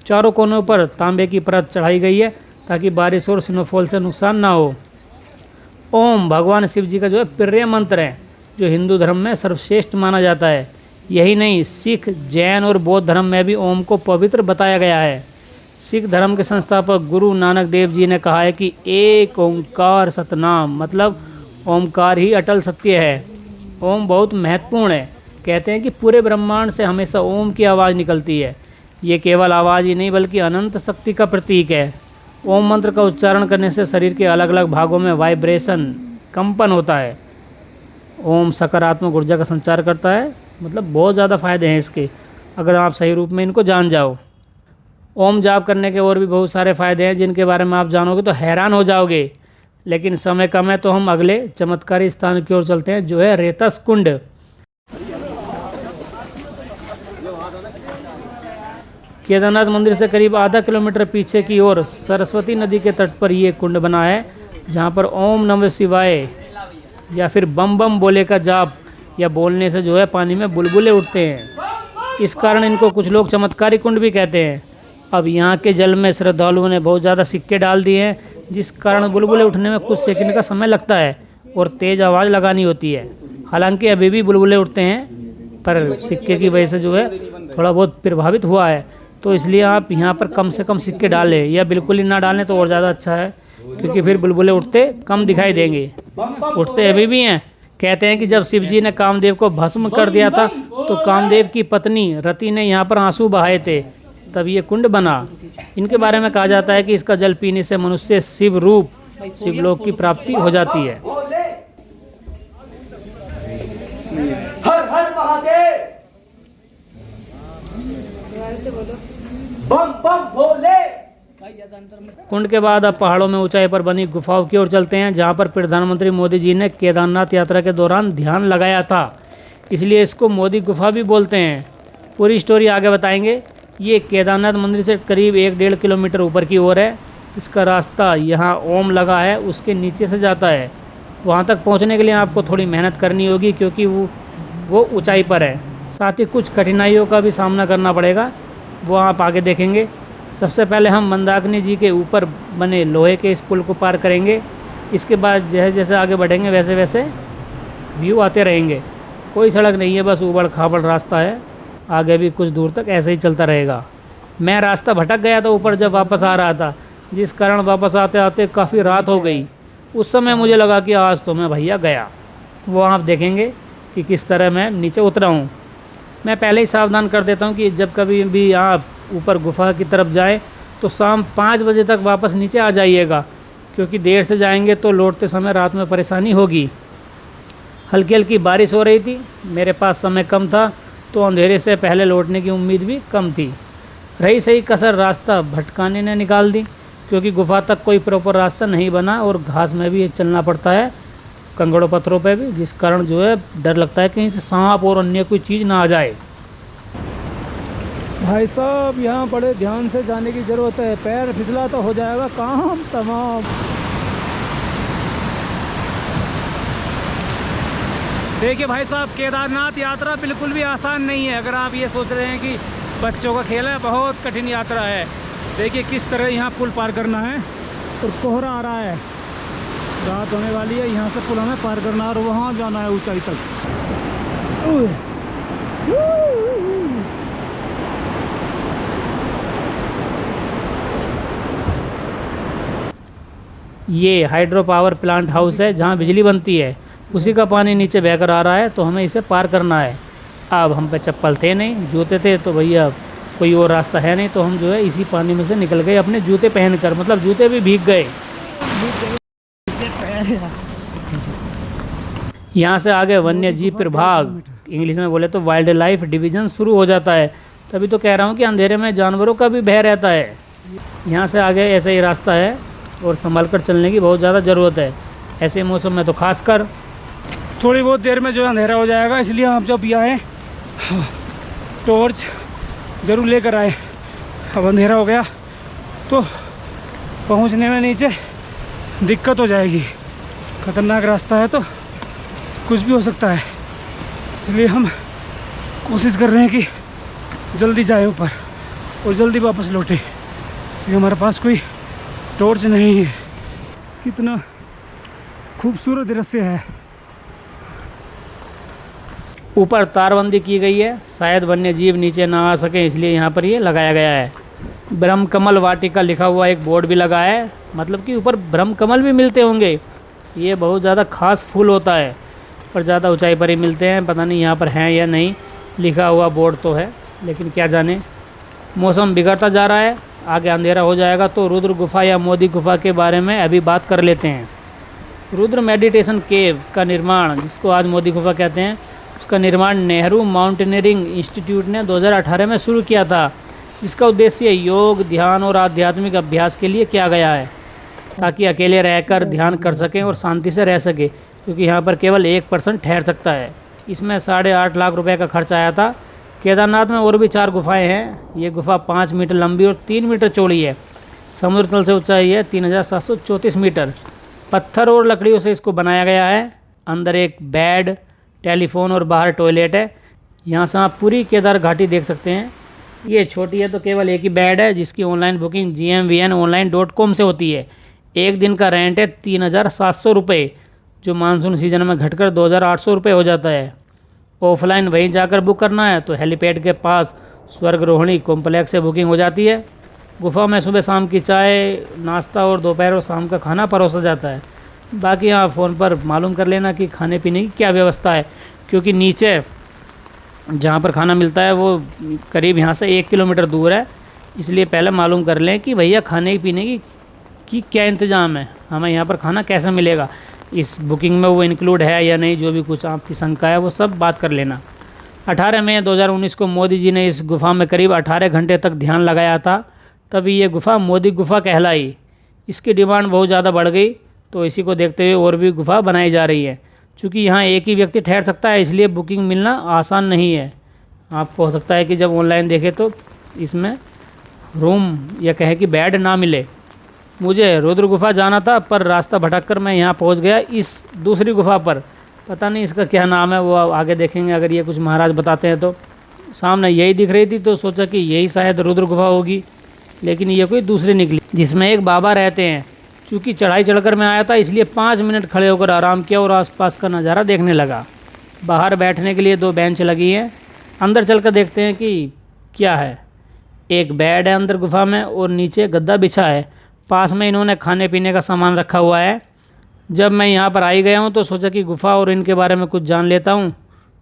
चारों कोनों पर तांबे की परत चढ़ाई गई है ताकि बारिश और स्नोफॉल से नुकसान ना हो। ओम भगवान शिव जी का जो है प्रिय मंत्र है, जो हिंदू धर्म में सर्वश्रेष्ठ माना जाता है। यही नहीं, सिख, जैन और बौद्ध धर्म में भी ओम को पवित्र बताया गया है। सिख धर्म के संस्थापक गुरु नानक देव जी ने कहा है कि एक ओंकार सतनाम, मतलब ओमकार ही अटल सत्य है। ओम बहुत महत्वपूर्ण है। कहते हैं कि पूरे ब्रह्मांड से हमेशा ओम की आवाज़ निकलती है। ये केवल आवाज़ ही नहीं बल्कि अनंत शक्ति का प्रतीक है। ओम मंत्र का उच्चारण करने से शरीर के अलग अलग भागों में वाइब्रेशन, कंपन होता है। ओम सकारात्मक ऊर्जा का संचार करता है, मतलब बहुत ज़्यादा फ़ायदे हैं इसके, अगर आप सही रूप में इनको जान जाओ। ओम जाप करने के और भी बहुत सारे फ़ायदे हैं जिनके बारे में आप जानोगे तो हैरान हो जाओगे, लेकिन समय कम है तो हम अगले चमत्कारी स्थान की ओर चलते हैं, जो है रेतस कुंड। केदारनाथ मंदिर से करीब आधा किलोमीटर पीछे की ओर सरस्वती नदी के तट पर ये कुंड बना है, जहाँ पर ओम नमः शिवाय या फिर बम बम बोले का जाप या बोलने से जो है पानी में बुलबुले उठते हैं। इस कारण इनको कुछ लोग चमत्कारी कुंड भी कहते हैं। अब यहाँ के जल में श्रद्धालुओं ने बहुत ज़्यादा सिक्के डाल दिए हैं, जिस कारण बुलबुले उठने में कुछ सेकंड का समय लगता है और तेज़ आवाज़ लगानी होती है। हालांकि अभी भी बुलबुले उठते हैं, पर सिक्के की वजह से जो है थोड़ा बहुत प्रभावित हुआ है, तो इसलिए आप यहाँ पर कम से कम सिक्के डालें या बिल्कुल ही ना डालें तो और ज़्यादा अच्छा है, क्योंकि फिर बुलबुले उठते कम दिखाई देंगे। उठते अभी भी हैं। कहते हैं कि जब शिव जी ने कामदेव को भस्म कर दिया था तो कामदेव की पत्नी रति ने यहाँ पर आंसू बहाए थे, तब ये कुंड बना। इनके बारे में कहा जाता है कि इसका जल पीने से मनुष्य शिव रूप, शिवलोक की प्राप्ति हो जाती है। हर हर महादेव, बम बम भोले। कुंड के बाद अब पहाड़ों में ऊंचाई पर बनी गुफाओं की ओर चलते हैं, जहां पर प्रधानमंत्री मोदी जी ने केदारनाथ यात्रा के दौरान ध्यान लगाया था, इसलिए इसको मोदी गुफा भी बोलते हैं। पूरी स्टोरी आगे बताएंगे। ये केदारनाथ मंदिर से करीब 1-1.5 किलोमीटर ऊपर की ओर है। इसका रास्ता यहाँ ओम लगा है उसके नीचे से जाता है। वहाँ तक पहुँचने के लिए आपको थोड़ी मेहनत करनी होगी, क्योंकि वो ऊंचाई पर है। साथ ही कुछ कठिनाइयों का भी सामना करना पड़ेगा, वो आप आगे देखेंगे। सबसे पहले हम मंदाकिनी जी के ऊपर बने लोहे के इस पुल को पार करेंगे। इसके बाद जैसे जैसे आगे बढ़ेंगे वैसे वैसे व्यू आते रहेंगे। कोई सड़क नहीं है, बस ऊबड़ खाबड़ रास्ता है। आगे भी कुछ दूर तक ऐसे ही चलता रहेगा। मैं रास्ता भटक गया था ऊपर जब वापस आ रहा था, जिस कारण वापस आते आते काफ़ी रात हो गई। उस समय मुझे लगा कि आज तो मैं भैया गया। वो आप देखेंगे कि किस तरह मैं नीचे उतरा हूँ। मैं पहले ही सावधान कर देता हूँ कि जब कभी भी आप ऊपर गुफा की तरफ जाए तो शाम 5 बजे तक वापस नीचे आ जाइएगा, क्योंकि देर से जाएंगे तो लौटते समय रात में परेशानी होगी। हल्की हल्की बारिश हो रही थी, मेरे पास समय कम था, तो अंधेरे से पहले लौटने की उम्मीद भी कम थी। रही सही कसर रास्ता भटकाने ने निकाल दी, क्योंकि गुफा तक कोई प्रॉपर रास्ता नहीं बना और घास में भी चलना पड़ता है, कंकड़ों पत्थरों पे भी, जिस कारण जो है डर लगता है कहीं से सांप और अन्य कोई चीज़ ना आ जाए। भाई साहब यहाँ बड़े ध्यान से जाने की ज़रूरत है, पैर फिसला तो हो जाएगा काम तमाम। देखिए भाई साहब, केदारनाथ यात्रा बिल्कुल भी आसान नहीं है। अगर आप ये सोच रहे हैं कि बच्चों का खेल है, बहुत कठिन यात्रा है। देखिए किस तरह यहाँ पुल पार करना है और कोहरा आ रहा है, रात होने वाली है। यहाँ से पुल हमें पार करना है और वहाँ जाना है ऊंचाई तक। ये हाइड्रो पावर प्लांट हाउस है जहाँ बिजली बनती है, उसी का पानी नीचे बहकर आ रहा है, तो हमें इसे पार करना है। अब हम पे चप्पल थे नहीं, जूते थे, तो भैया कोई और रास्ता है नहीं, तो हम जो है इसी पानी में से निकल गए अपने जूते पहनकर, मतलब जूते भी भीग गए। यहाँ से आगे वन्य जीव प्रभाग, इंग्लिश में बोले तो वाइल्ड लाइफ डिवीज़न शुरू हो जाता है। तभी तो कह रहा हूँ कि अंधेरे में जानवरों का भी भय रहता है। यहाँ से आगे ऐसा ही रास्ता है और संभल कर चलने की बहुत ज़्यादा ज़रूरत है, ऐसे मौसम में तो खासकर। थोड़ी बहुत देर में जो अंधेरा हो जाएगा, इसलिए हम जब भी आए टॉर्च ज़रूर लेकर आए। अब अंधेरा हो गया तो पहुंचने में नीचे दिक्कत हो जाएगी, ख़तरनाक रास्ता है तो कुछ भी हो सकता है। इसलिए हम कोशिश कर रहे हैं कि जल्दी जाए ऊपर और जल्दी वापस लौटे, क्योंकि हमारे पास कोई टॉर्च नहीं है। कितना खूबसूरत दृश्य है। ऊपर तारबंदी की गई है, शायद वन्य जीव नीचे ना आ सके, इसलिए यहाँ पर ये लगाया गया है। ब्रह्म कमल वाटिका लिखा हुआ एक बोर्ड भी लगा है, मतलब कि ऊपर ब्रह्म कमल भी मिलते होंगे। ये बहुत ज़्यादा खास फूल होता है, पर ज़्यादा ऊंचाई पर ही मिलते हैं। पता नहीं यहाँ पर हैं या नहीं, लिखा हुआ बोर्ड तो है, लेकिन क्या जाने। मौसम बिगड़ता जा रहा है, आगे अंधेरा हो जाएगा, तो रुद्र गुफा या मोदी गुफा के बारे में अभी बात कर लेते हैं। रुद्र मेडिटेशन केव का निर्माण, जिसको आज मोदी गुफा कहते हैं, उसका निर्माण नेहरू माउंटेनियरिंग इंस्टीट्यूट ने 2018 में शुरू किया था, जिसका उद्देश्य योग, ध्यान और आध्यात्मिक अभ्यास के लिए किया गया है, ताकि अकेले रहकर ध्यान कर सकें और शांति से रह सके, क्योंकि यहाँ पर केवल 1% ठहर सकता है। इसमें 8.5 लाख रुपए का खर्च आया था। केदारनाथ में और भी 4 गुफाएं हैं। ये गुफा 5 मीटर लंबी और 3 मीटर चौड़ी है। समुद्र तल से ऊंचाई है 3734 मीटर। पत्थर और लकड़ियों से इसको बनाया गया है। अंदर एक बेड, टेलीफोन और बाहर टॉयलेट है। यहाँ से आप पूरी केदार घाटी देख सकते हैं। ये छोटी है तो केवल एक ही बेड है, जिसकी ऑनलाइन बुकिंग gmvnonline.com से होती है। एक दिन का रेंट है 3700 रुपये, जो मानसून सीजन में घटकर 2800 रुपये हो जाता है। ऑफलाइन वहीं जाकर बुक करना है तो हेलीपैड के पास स्वर्गरोहिणी कॉम्प्लेक्स से बुकिंग हो जाती है। गुफा में सुबह शाम की चाय, नाश्ता और दोपहर और शाम का खाना परोसा जाता है। बाकी यहाँ फ़ोन पर मालूम कर लेना कि खाने पीने की क्या व्यवस्था है, क्योंकि नीचे जहाँ पर खाना मिलता है वो करीब यहाँ से 1 किलोमीटर दूर है। इसलिए पहले मालूम कर लें कि भैया खाने पीने की क्या इंतज़ाम है, हमें यहाँ पर खाना कैसे मिलेगा, इस बुकिंग में वो इंक्लूड है या नहीं। जो भी कुछ आपकी शंका है वो सब बात कर लेना। 18 मई 2019 को मोदी जी ने इस गुफ़ा में करीब 18 घंटे तक ध्यान लगाया था, तभी ये गुफ़ा मोदी गुफ़ा कहलाई। इसकी डिमांड बहुत ज़्यादा बढ़ गई, तो इसी को देखते हुए और भी गुफ़ा बनाई जा रही है। चूँकि यहाँ एक ही व्यक्ति ठहर सकता है, इसलिए बुकिंग मिलना आसान नहीं है। आपको हो सकता है कि जब ऑनलाइन देखें तो इसमें रूम या कहें कि बेड ना मिले। मुझे रुद्र गुफा जाना था, पर रास्ता भटककर मैं यहाँ पहुँच गया इस दूसरी गुफा पर। पता नहीं इसका क्या नाम है, वो आगे देखेंगे अगर ये कुछ महाराज बताते हैं तो। सामने यही दिख रही थी तो सोचा कि यही शायद रुद्र गुफा होगी, लेकिन ये कोई दूसरी निकली, जिसमें एक बाबा रहते हैं। चूँकि चढ़ाई चढ़कर मैं आया था, इसलिए 5 मिनट खड़े होकर आराम किया और आसपास का नज़ारा देखने लगा। बाहर बैठने के लिए 2 बेंच लगी हैं। अंदर चलकर देखते हैं कि क्या है। एक बेड है अंदर गुफा में और नीचे गद्दा बिछा है। पास में इन्होंने खाने पीने का सामान रखा हुआ है। जब मैं यहाँ पर आई गया हूँ तो सोचा कि गुफा और इनके बारे में कुछ जान लेता हूँ,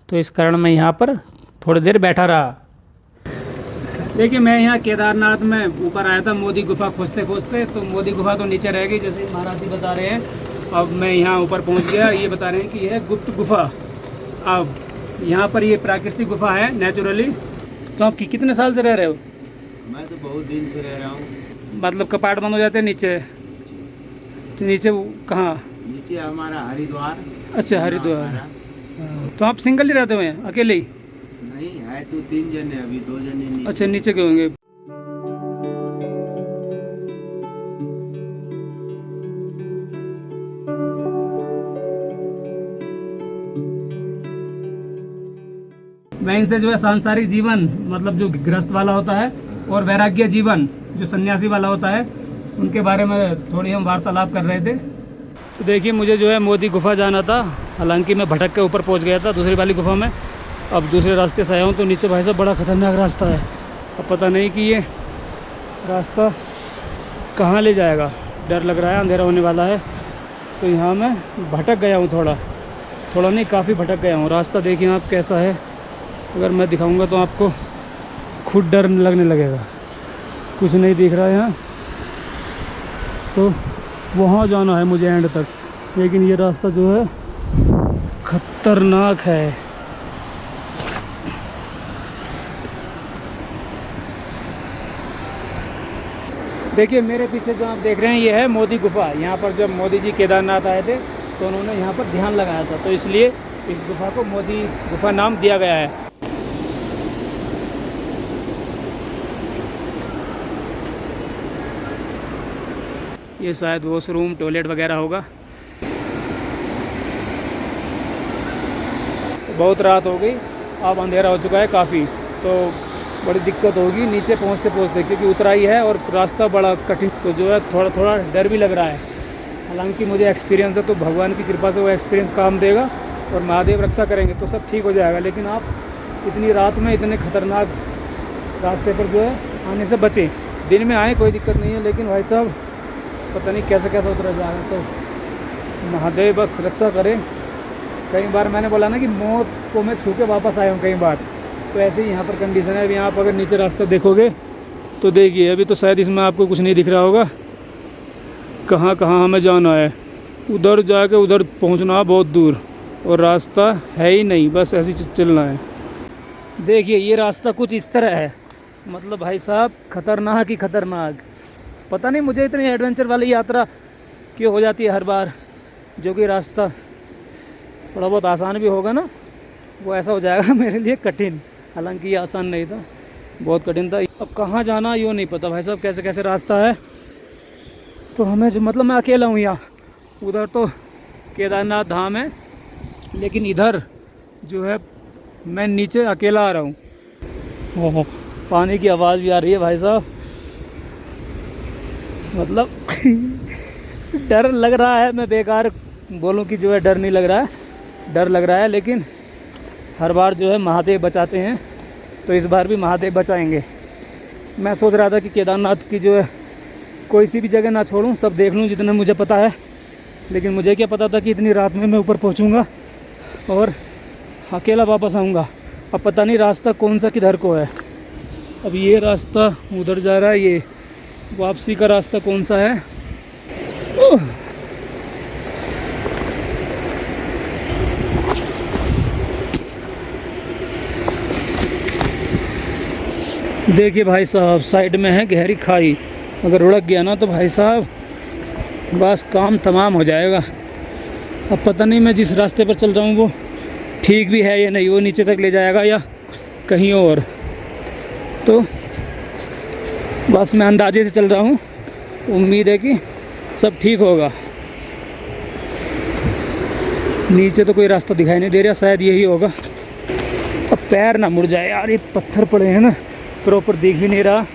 तो इस कारण मैं यहाँ पर थोड़ी देर बैठा रहा। देखिए मैं यहाँ केदारनाथ में ऊपर आया था मोदी गुफा खोजते खोजते, तो मोदी गुफा तो नीचे रह गई जैसे महाराज जी बता रहे हैं। अब मैं यहाँ ऊपर पहुँच गया। ये बता रहे हैं कि यह है गुप्त गुफा। अब यहाँ पर ये प्राकृतिक गुफा है, नेचुरली। तो आप कितने साल से रह रहे हो? मैं तो बहुत दिन से रह रहा हूँ। मतलब कपाट बंद हो जाते हैं नीचे? नीचे कहाँ? नीचे हमारा हरिद्वार। अच्छा, हरिद्वार। तो आप सिंगल ही रहते हुए हैं, अकेले ही? नहीं है तो 3 जने, अभी 2 जने नहीं। अच्छा, नीचे के होंगे। वहीं से जो है सांसारिक जीवन मतलब जो गृहस्थ वाला होता है और वैराग्य जीवन जो सन्यासी वाला होता है उनके बारे में थोड़ी हम वार्तालाप कर रहे थे। तो देखिए मुझे जो है मोदी गुफा जाना था, हालांकि मैं भटक के ऊपर पहुंच गया था दूसरी वाली गुफा में। अब दूसरे रास्ते से आया हूँ तो नीचे भाई साहब बड़ा ख़तरनाक रास्ता है। अब पता नहीं कि ये रास्ता कहाँ ले जाएगा, डर लग रहा है, अंधेरा होने वाला है। तो यहाँ मैं भटक गया हूँ, थोड़ा नहीं काफ़ी भटक गया हूँ। रास्ता देखिए आप कैसा है, अगर मैं दिखाऊंगा तो आपको खुद डर लगने लगेगा। कुछ नहीं दिख रहा है यहाँ, तो वहाँ जाना है मुझे एंड तक, लेकिन ये रास्ता जो है खतरनाक है। देखिए मेरे पीछे जो आप देख रहे हैं ये है मोदी गुफा। यहाँ पर जब मोदी जी केदारनाथ आए थे तो उन्होंने यहाँ पर ध्यान लगाया था, तो इसलिए इस गुफा को मोदी गुफा नाम दिया गया है। ये शायद वॉशरूम टॉयलेट वगैरह होगा। बहुत रात हो गई, अब अंधेरा हो चुका है काफ़ी, तो बड़ी दिक्कत होगी नीचे पहुंचते पहुंचते, क्योंकि उतराई है और रास्ता बड़ा कठिन, तो जो है थोड़ा डर भी लग रहा है। हालांकि मुझे एक्सपीरियंस है, तो भगवान की कृपा से वो एक्सपीरियंस काम देगा और महादेव रक्षा करेंगे तो सब ठीक हो जाएगा। लेकिन आप इतनी रात में इतने खतरनाक रास्ते पर जो है आने से बचें। दिन में आए कोई दिक्कत नहीं है, लेकिन भाई साहब पता नहीं कैसे कैसे उतरा जाएगा, तो महादेव बस रक्षा करें। कई बार मैंने बोला ना कि मौत को मैं छू के वापस आया हूँ कई बार, तो ऐसे ही यहाँ पर कंडीशन है। अभी आप अगर नीचे रास्ता देखोगे तो देखिए, अभी तो शायद इसमें आपको कुछ नहीं दिख रहा होगा कहाँ कहाँ हमें जाना है। उधर जाके उधर पहुँचना बहुत दूर, और रास्ता है ही नहीं, बस ऐसे चलना है। देखिए ये रास्ता कुछ इस तरह है, मतलब भाई साहब खतरनाक ही खतरनाक। पता नहीं मुझे इतनी एडवेंचर वाली यात्रा क्यों हो जाती है हर बार, जो कि रास्ता थोड़ा बहुत आसान भी होगा ना, वो ऐसा हो जाएगा मेरे लिए कठिन। हालांकि ये आसान नहीं था, बहुत कठिन था। अब कहाँ जाना यूँ नहीं पता भाई साहब, कैसे कैसे रास्ता है। तो हमें जो मतलब मैं अकेला हूँ यहाँ, उधर तो केदारनाथ धाम है, लेकिन इधर जो है मैं नीचे अकेला आ रहा हूँ। ओह पानी की आवाज़ भी आ रही है भाई साहब, मतलब डर लग रहा है। मैं बेकार बोलूं कि जो है डर नहीं लग रहा है, डर लग रहा है, लेकिन हर बार जो है महादेव बचाते हैं, तो इस बार भी महादेव बचाएंगे। मैं सोच रहा था कि केदारनाथ की जो है कोई सी भी जगह ना छोड़ूं, सब देख लूं जितना मुझे पता है, लेकिन मुझे क्या पता था कि इतनी रात में मैं ऊपर पहुंचूंगा और अकेला वापस आऊंगा। अब पता नहीं रास्ता कौन सा किधर को है। अब ये रास्ता उधर जा रहा है, ये वापसी का रास्ता कौन सा है। देखिए भाई साहब साइड में है गहरी खाई, अगर उड़क गया ना तो भाई साहब बस काम तमाम हो जाएगा। अब पता नहीं मैं जिस रास्ते पर चल रहा हूँ वो ठीक भी है या नहीं, वो नीचे तक ले जाएगा या कहीं और। तो बस मैं अंदाजे से चल रहा हूँ, उम्मीद है कि सब ठीक होगा। नीचे तो कोई रास्ता दिखाई नहीं दे रहा, शायद यही होगा। अब पैर ना मुड़ जाए यार, ये पत्थर पड़े हैं ना, प्रॉपर दिख भी नहीं रहा।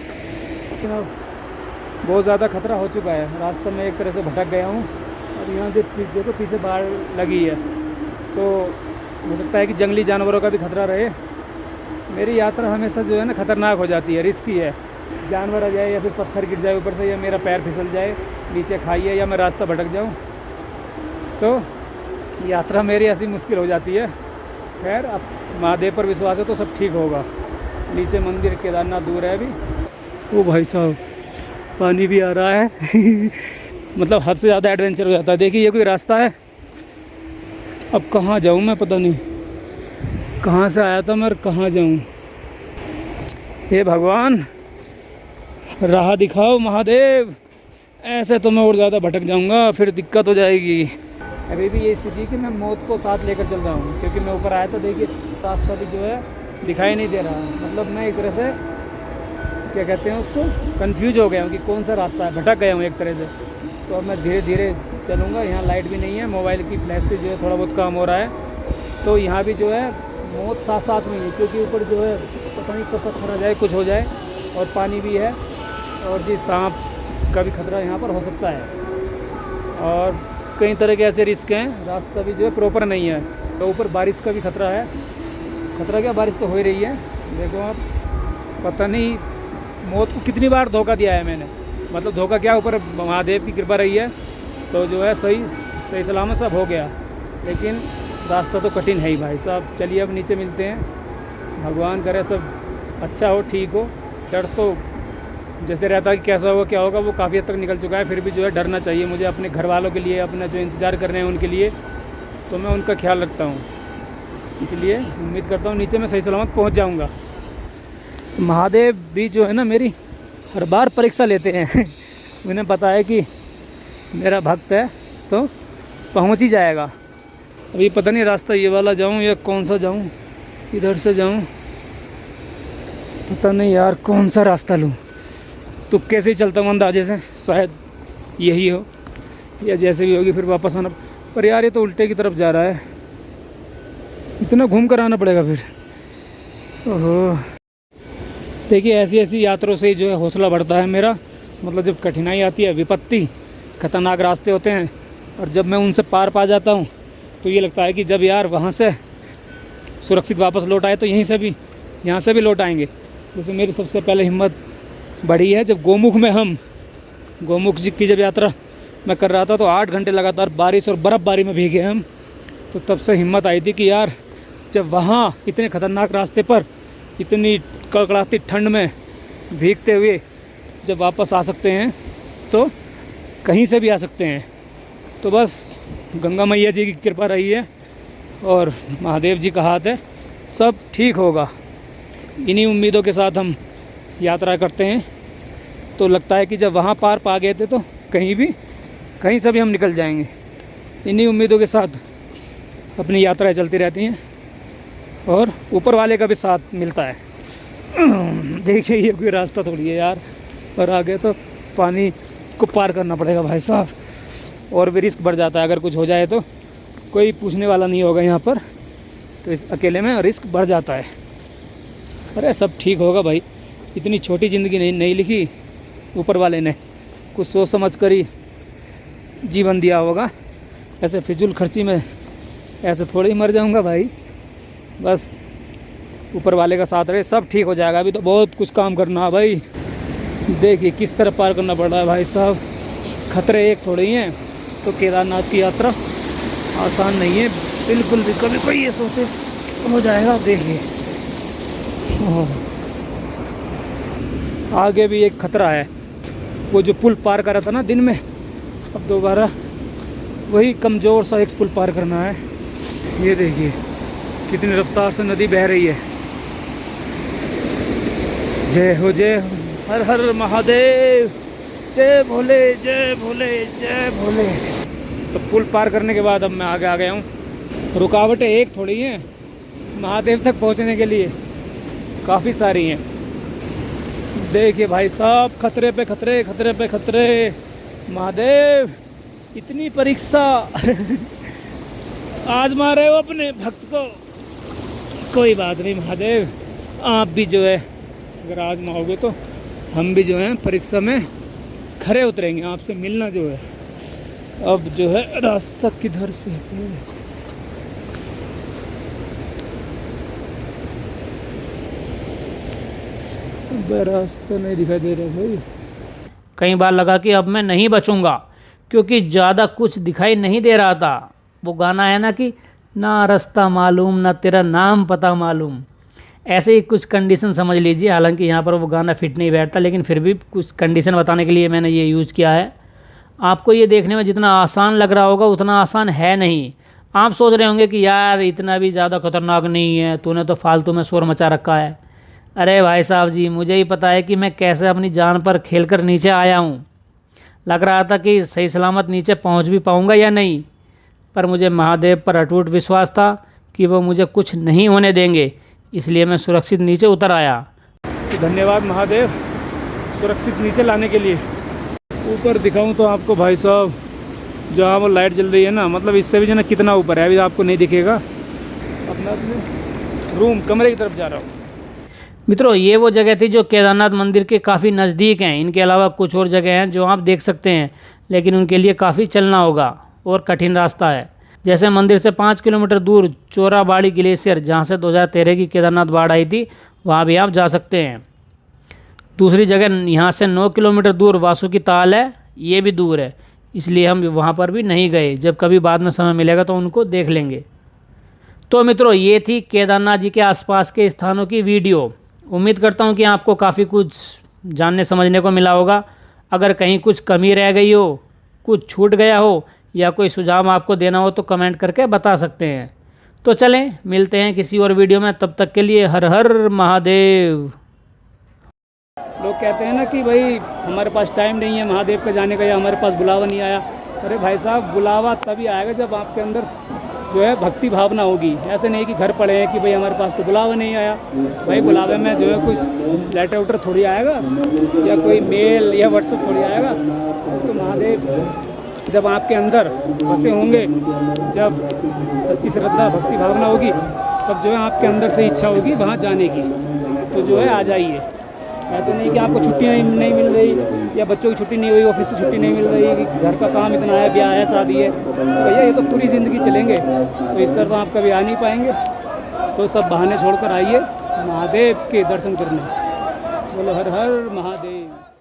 बहुत ज़्यादा खतरा हो चुका है, रास्ते में एक तरह से भटक गया हूँ। और यहाँ देखो पीछे बाढ़ लगी है, तो हो सकता है कि जंगली जानवरों का भी खतरा रहे। मेरी यात्रा हमेशा जो है ना खतरनाक हो जाती है, रिस्की है। जानवर आ जाए या फिर पत्थर गिर जाए ऊपर से, या मेरा पैर फिसल जाए नीचे खाई है, या मैं रास्ता भटक जाऊँ, तो यात्रा मेरी ऐसी मुश्किल हो जाती है। खैर अब महादेव पर विश्वास है तो सब ठीक होगा। नीचे मंदिर केदारनाथ दूर है अभी। ओ भाई साहब पानी भी आ रहा है मतलब हद से ज़्यादा एडवेंचर हो जाता है। देखिए ये कोई रास्ता है, अब कहाँ जाऊँ मैं, पता नहीं कहाँ से आया था मैं और कहाँ जाऊँ। हे भगवान राह दिखाओ महादेव, ऐसे तो मैं और ज़्यादा भटक जाऊँगा, फिर दिक्कत हो जाएगी। अभी भी ये स्थिति कि मैं मौत को साथ लेकर चल रहा हूँ, क्योंकि मैं ऊपर आया था। देखिए रास्ता भी जो है दिखाई नहीं दे रहा, मतलब मैं एक तरह से क्या कहते हैं उसको, कंफ्यूज हो गया हूँ कि कौन सा रास्ता है, भटक गया हूँ एक तरह से। तो अब मैं धीरे धीरे चलूँगा। यहाँ लाइट भी नहीं है, मोबाइल की फ्लैश से जो है थोड़ा बहुत काम हो रहा है। तो यहाँ भी जो है मौत साथ साथ में ही है, क्योंकि ऊपर जो है पता नहीं कब पत्थर आ जाए, कुछ हो जाए, और पानी भी है, और जी सांप का भी खतरा यहाँ पर हो सकता है, और कई तरह के ऐसे रिस्क हैं। रास्ता भी जो है प्रॉपर नहीं है, तो ऊपर बारिश का भी खतरा है। खतरा क्या, बारिश तो हो ही रही है, देखो आप। पता नहीं मौत को कितनी बार धोखा दिया है मैंने, मतलब धोखा क्या, ऊपर महादेव की कृपा रही है तो जो है सही सलामत सब हो गया, लेकिन रास्ता तो कठिन है ही भाई साहब। चलिए अब नीचे मिलते हैं, भगवान करे सब अच्छा हो, ठीक हो। डर तो जैसे रहता है कि कैसा होगा क्या होगा, वो काफ़ी हद तक निकल चुका है, फिर भी जो है डरना चाहिए मुझे अपने घर वालों के लिए, अपना जो इंतज़ार कर रहे हैं उनके लिए, तो मैं उनका ख्याल रखता हूँ, इसलिए उम्मीद करता हूँ नीचे मैं सही सलामत पहुँच जाऊँगा। महादेव भी जो है ना मेरी हर बार परीक्षा लेते हैं उन्हें पता है कि मेरा भक्त है तो पहुँच ही जाएगा। अभी पता नहीं रास्ता ये वाला जाऊँ या कौन सा जाऊँ, इधर से जाऊँ, पता नहीं यार कौन सा रास्ता लूँ। तुक्के से ही चलता हूँ अंदाजे से, शायद यही हो या जैसे भी होगी फिर वापस आना। पर यार ये तो उल्टे की तरफ जा रहा है, इतना घूम कर आना पड़ेगा फिर। ओहो, देखिए ऐसी ऐसी यात्रों से ही जो है हौसला बढ़ता है मेरा। मतलब जब कठिनाई आती है, विपत्ति, खतरनाक रास्ते होते हैं, और जब मैं उनसे पार पा जाता हूँ तो ये लगता है कि जब यार वहाँ से सुरक्षित वापस लौट आए तो यहाँ से भी लौट आएंगे। जैसे मेरी सबसे पहले हिम्मत बढ़ी है जब गोमुख जी की जब यात्रा मैं कर रहा था, तो 8 घंटे लगातार बारिश और बर्फ़बारी में भीगे हम। तो तब से हिम्मत आई थी कि यार जब वहाँ इतने ख़तरनाक रास्ते पर इतनी कड़कड़ाती ठंड में भीगते हुए जब वापस आ सकते हैं तो कहीं से भी आ सकते हैं। तो बस गंगा मैया जी की कृपा रही है और महादेव जी का हाथ है, सब ठीक होगा। इन्हीं उम्मीदों के साथ हम यात्रा करते हैं। तो लगता है कि जब वहाँ पार पा गए थे तो कहीं से भी हम निकल जाएंगे। इन्हीं उम्मीदों के साथ अपनी यात्राएं चलती रहती हैं और ऊपर वाले का भी साथ मिलता है। देखिए ये कोई रास्ता थोड़ी है यार, पर आगे तो पानी को पार करना पड़ेगा भाई साहब, और भी रिस्क बढ़ जाता है। अगर कुछ हो जाए तो कोई पूछने वाला नहीं होगा यहाँ पर, तो इस अकेले में रिस्क बढ़ जाता है। अरे सब ठीक होगा भाई, इतनी छोटी ज़िंदगी नहीं लिखी ऊपर वाले ने, कुछ सोच समझ कर ही जीवन दिया होगा। ऐसे फिजूल खर्ची में ऐसे थोड़े ही मर जाऊंगा भाई। बस ऊपर वाले का साथ रहे, सब ठीक हो जाएगा। अभी तो बहुत कुछ काम करना है भाई। देखिए किस तरह पार करना पड़ रहा है भाई साहब, खतरे एक थोड़े ही हैं। तो केदारनाथ की यात्रा आसान नहीं है बिल्कुल भी, कभी कोई ये सोचे हो जाएगा। देखिए आगे भी एक खतरा है, वो जो पुल पार करा था ना दिन में, अब दोबारा वही कमज़ोर सा एक पुल पार करना है। ये देखिए कितनी रफ्तार से नदी बह रही है। जय हो हर हर महादेव, जय भोले जय भोले जय भोले। तो पुल पार करने के बाद अब मैं आगे आ गया हूँ। रुकावटें एक थोड़ी हैं, महादेव तक पहुँचने के लिए काफ़ी सारी हैं। देखिए भाई साहब, खतरे पे खतरे, खतरे पे खतरे। महादेव इतनी परीक्षा आजमा रहे हो अपने भक्त को। कोई बात नहीं महादेव, आप भी जो है अगर आजमाओगे तो हम भी जो है परीक्षा में खरे उतरेंगे। आपसे मिलना जो है, अब जो है रास्ता किधर से है? रास्ता नहीं दिखाई दे रहा भाई। कई बार लगा कि अब मैं नहीं बचूंगा, क्योंकि ज़्यादा कुछ दिखाई नहीं दे रहा था। वो गाना है ना कि ना रास्ता मालूम ना तेरा नाम पता मालूम, ऐसे ही कुछ कंडीशन समझ लीजिए। हालांकि यहाँ पर वो गाना फिट नहीं बैठता, लेकिन फिर भी कुछ कंडीशन बताने के लिए मैंने ये यूज़ किया है। आपको ये देखने में जितना आसान लग रहा होगा उतना आसान है नहीं। आप सोच रहे होंगे कि यार इतना भी ज़्यादा खतरनाक नहीं है, तूने तो फालतू में शोर मचा रखा है। अरे भाई साहब जी, मुझे ही पता है कि मैं कैसे अपनी जान पर खेलकर नीचे आया हूँ। लग रहा था कि सही सलामत नीचे पहुँच भी पाऊँगा या नहीं, पर मुझे महादेव पर अटूट विश्वास था कि वो मुझे कुछ नहीं होने देंगे, इसलिए मैं सुरक्षित नीचे उतर आया। धन्यवाद महादेव सुरक्षित नीचे लाने के लिए। ऊपर दिखाऊं तो आपको भाई साहब, जहाँ वो लाइट जल रही है ना, मतलब इससे भी जो ना कितना ऊपर है, अभी आपको नहीं दिखेगा। अपना रूम कमरे की तरफ जा रहा हूँ। मित्रों, ये वो जगह थी जो केदारनाथ मंदिर के काफ़ी नज़दीक हैं। इनके अलावा कुछ और जगह हैं जो आप देख सकते हैं, लेकिन उनके लिए काफ़ी चलना होगा और कठिन रास्ता है। जैसे मंदिर से 5 किलोमीटर दूर चोराबाड़ी ग्लेशियर, जहाँ से 2013 की केदारनाथ बाढ़ आई थी, वहाँ भी आप जा सकते हैं। दूसरी जगह यहाँ से 9 किलोमीटर दूर वासुकी ताल है, ये भी दूर है, इसलिए हम वहाँ पर भी नहीं गए। जब कभी बाद में समय मिलेगा तो उनको देख लेंगे। तो मित्रों, ये थी केदारनाथ जी के आसपास के स्थानों की वीडियो। उम्मीद करता हूँ कि आपको काफ़ी कुछ जानने समझने को मिला होगा। अगर कहीं कुछ कमी रह गई हो, कुछ छूट गया हो या कोई सुझाव आपको देना हो तो कमेंट करके बता सकते हैं। तो चलें, मिलते हैं किसी और वीडियो में। तब तक के लिए हर हर महादेव। लोग कहते हैं ना कि भाई हमारे पास टाइम नहीं है महादेव के जाने का, या हमारे पास बुलावा नहीं आया। अरे भाई साहब, बुलावा तभी आएगा जब आपके अंदर जो है भक्ति भावना होगी। ऐसे नहीं कि घर पड़े हैं कि भाई हमारे पास तो बुलावा नहीं आया। भाई बुलावे में जो है कुछ लेटर उटर थोड़ी आएगा, या कोई मेल या व्हाट्सएप थोड़ी आएगा। तो महादेव जब आपके अंदर बसे होंगे, जब सच्ची श्रद्धा भक्ति भावना होगी, तब जो है आपके अंदर से इच्छा होगी वहाँ जाने की, तो जो है आ जाइए। ऐसे नहीं कि आपको छुट्टी नहीं मिल रही, या बच्चों की छुट्टी नहीं हुई, ऑफिस से छुट्टी नहीं मिल रही, कि घर का काम इतना है, ब्याह है, शादी है। भैया ये तो पूरी ज़िंदगी चलेंगे, तो इस तरह तो आप कभी आ नहीं पाएंगे। तो सब बहाने छोड़कर आइए महादेव के दर्शन करने। बोलो हर हर महादेव।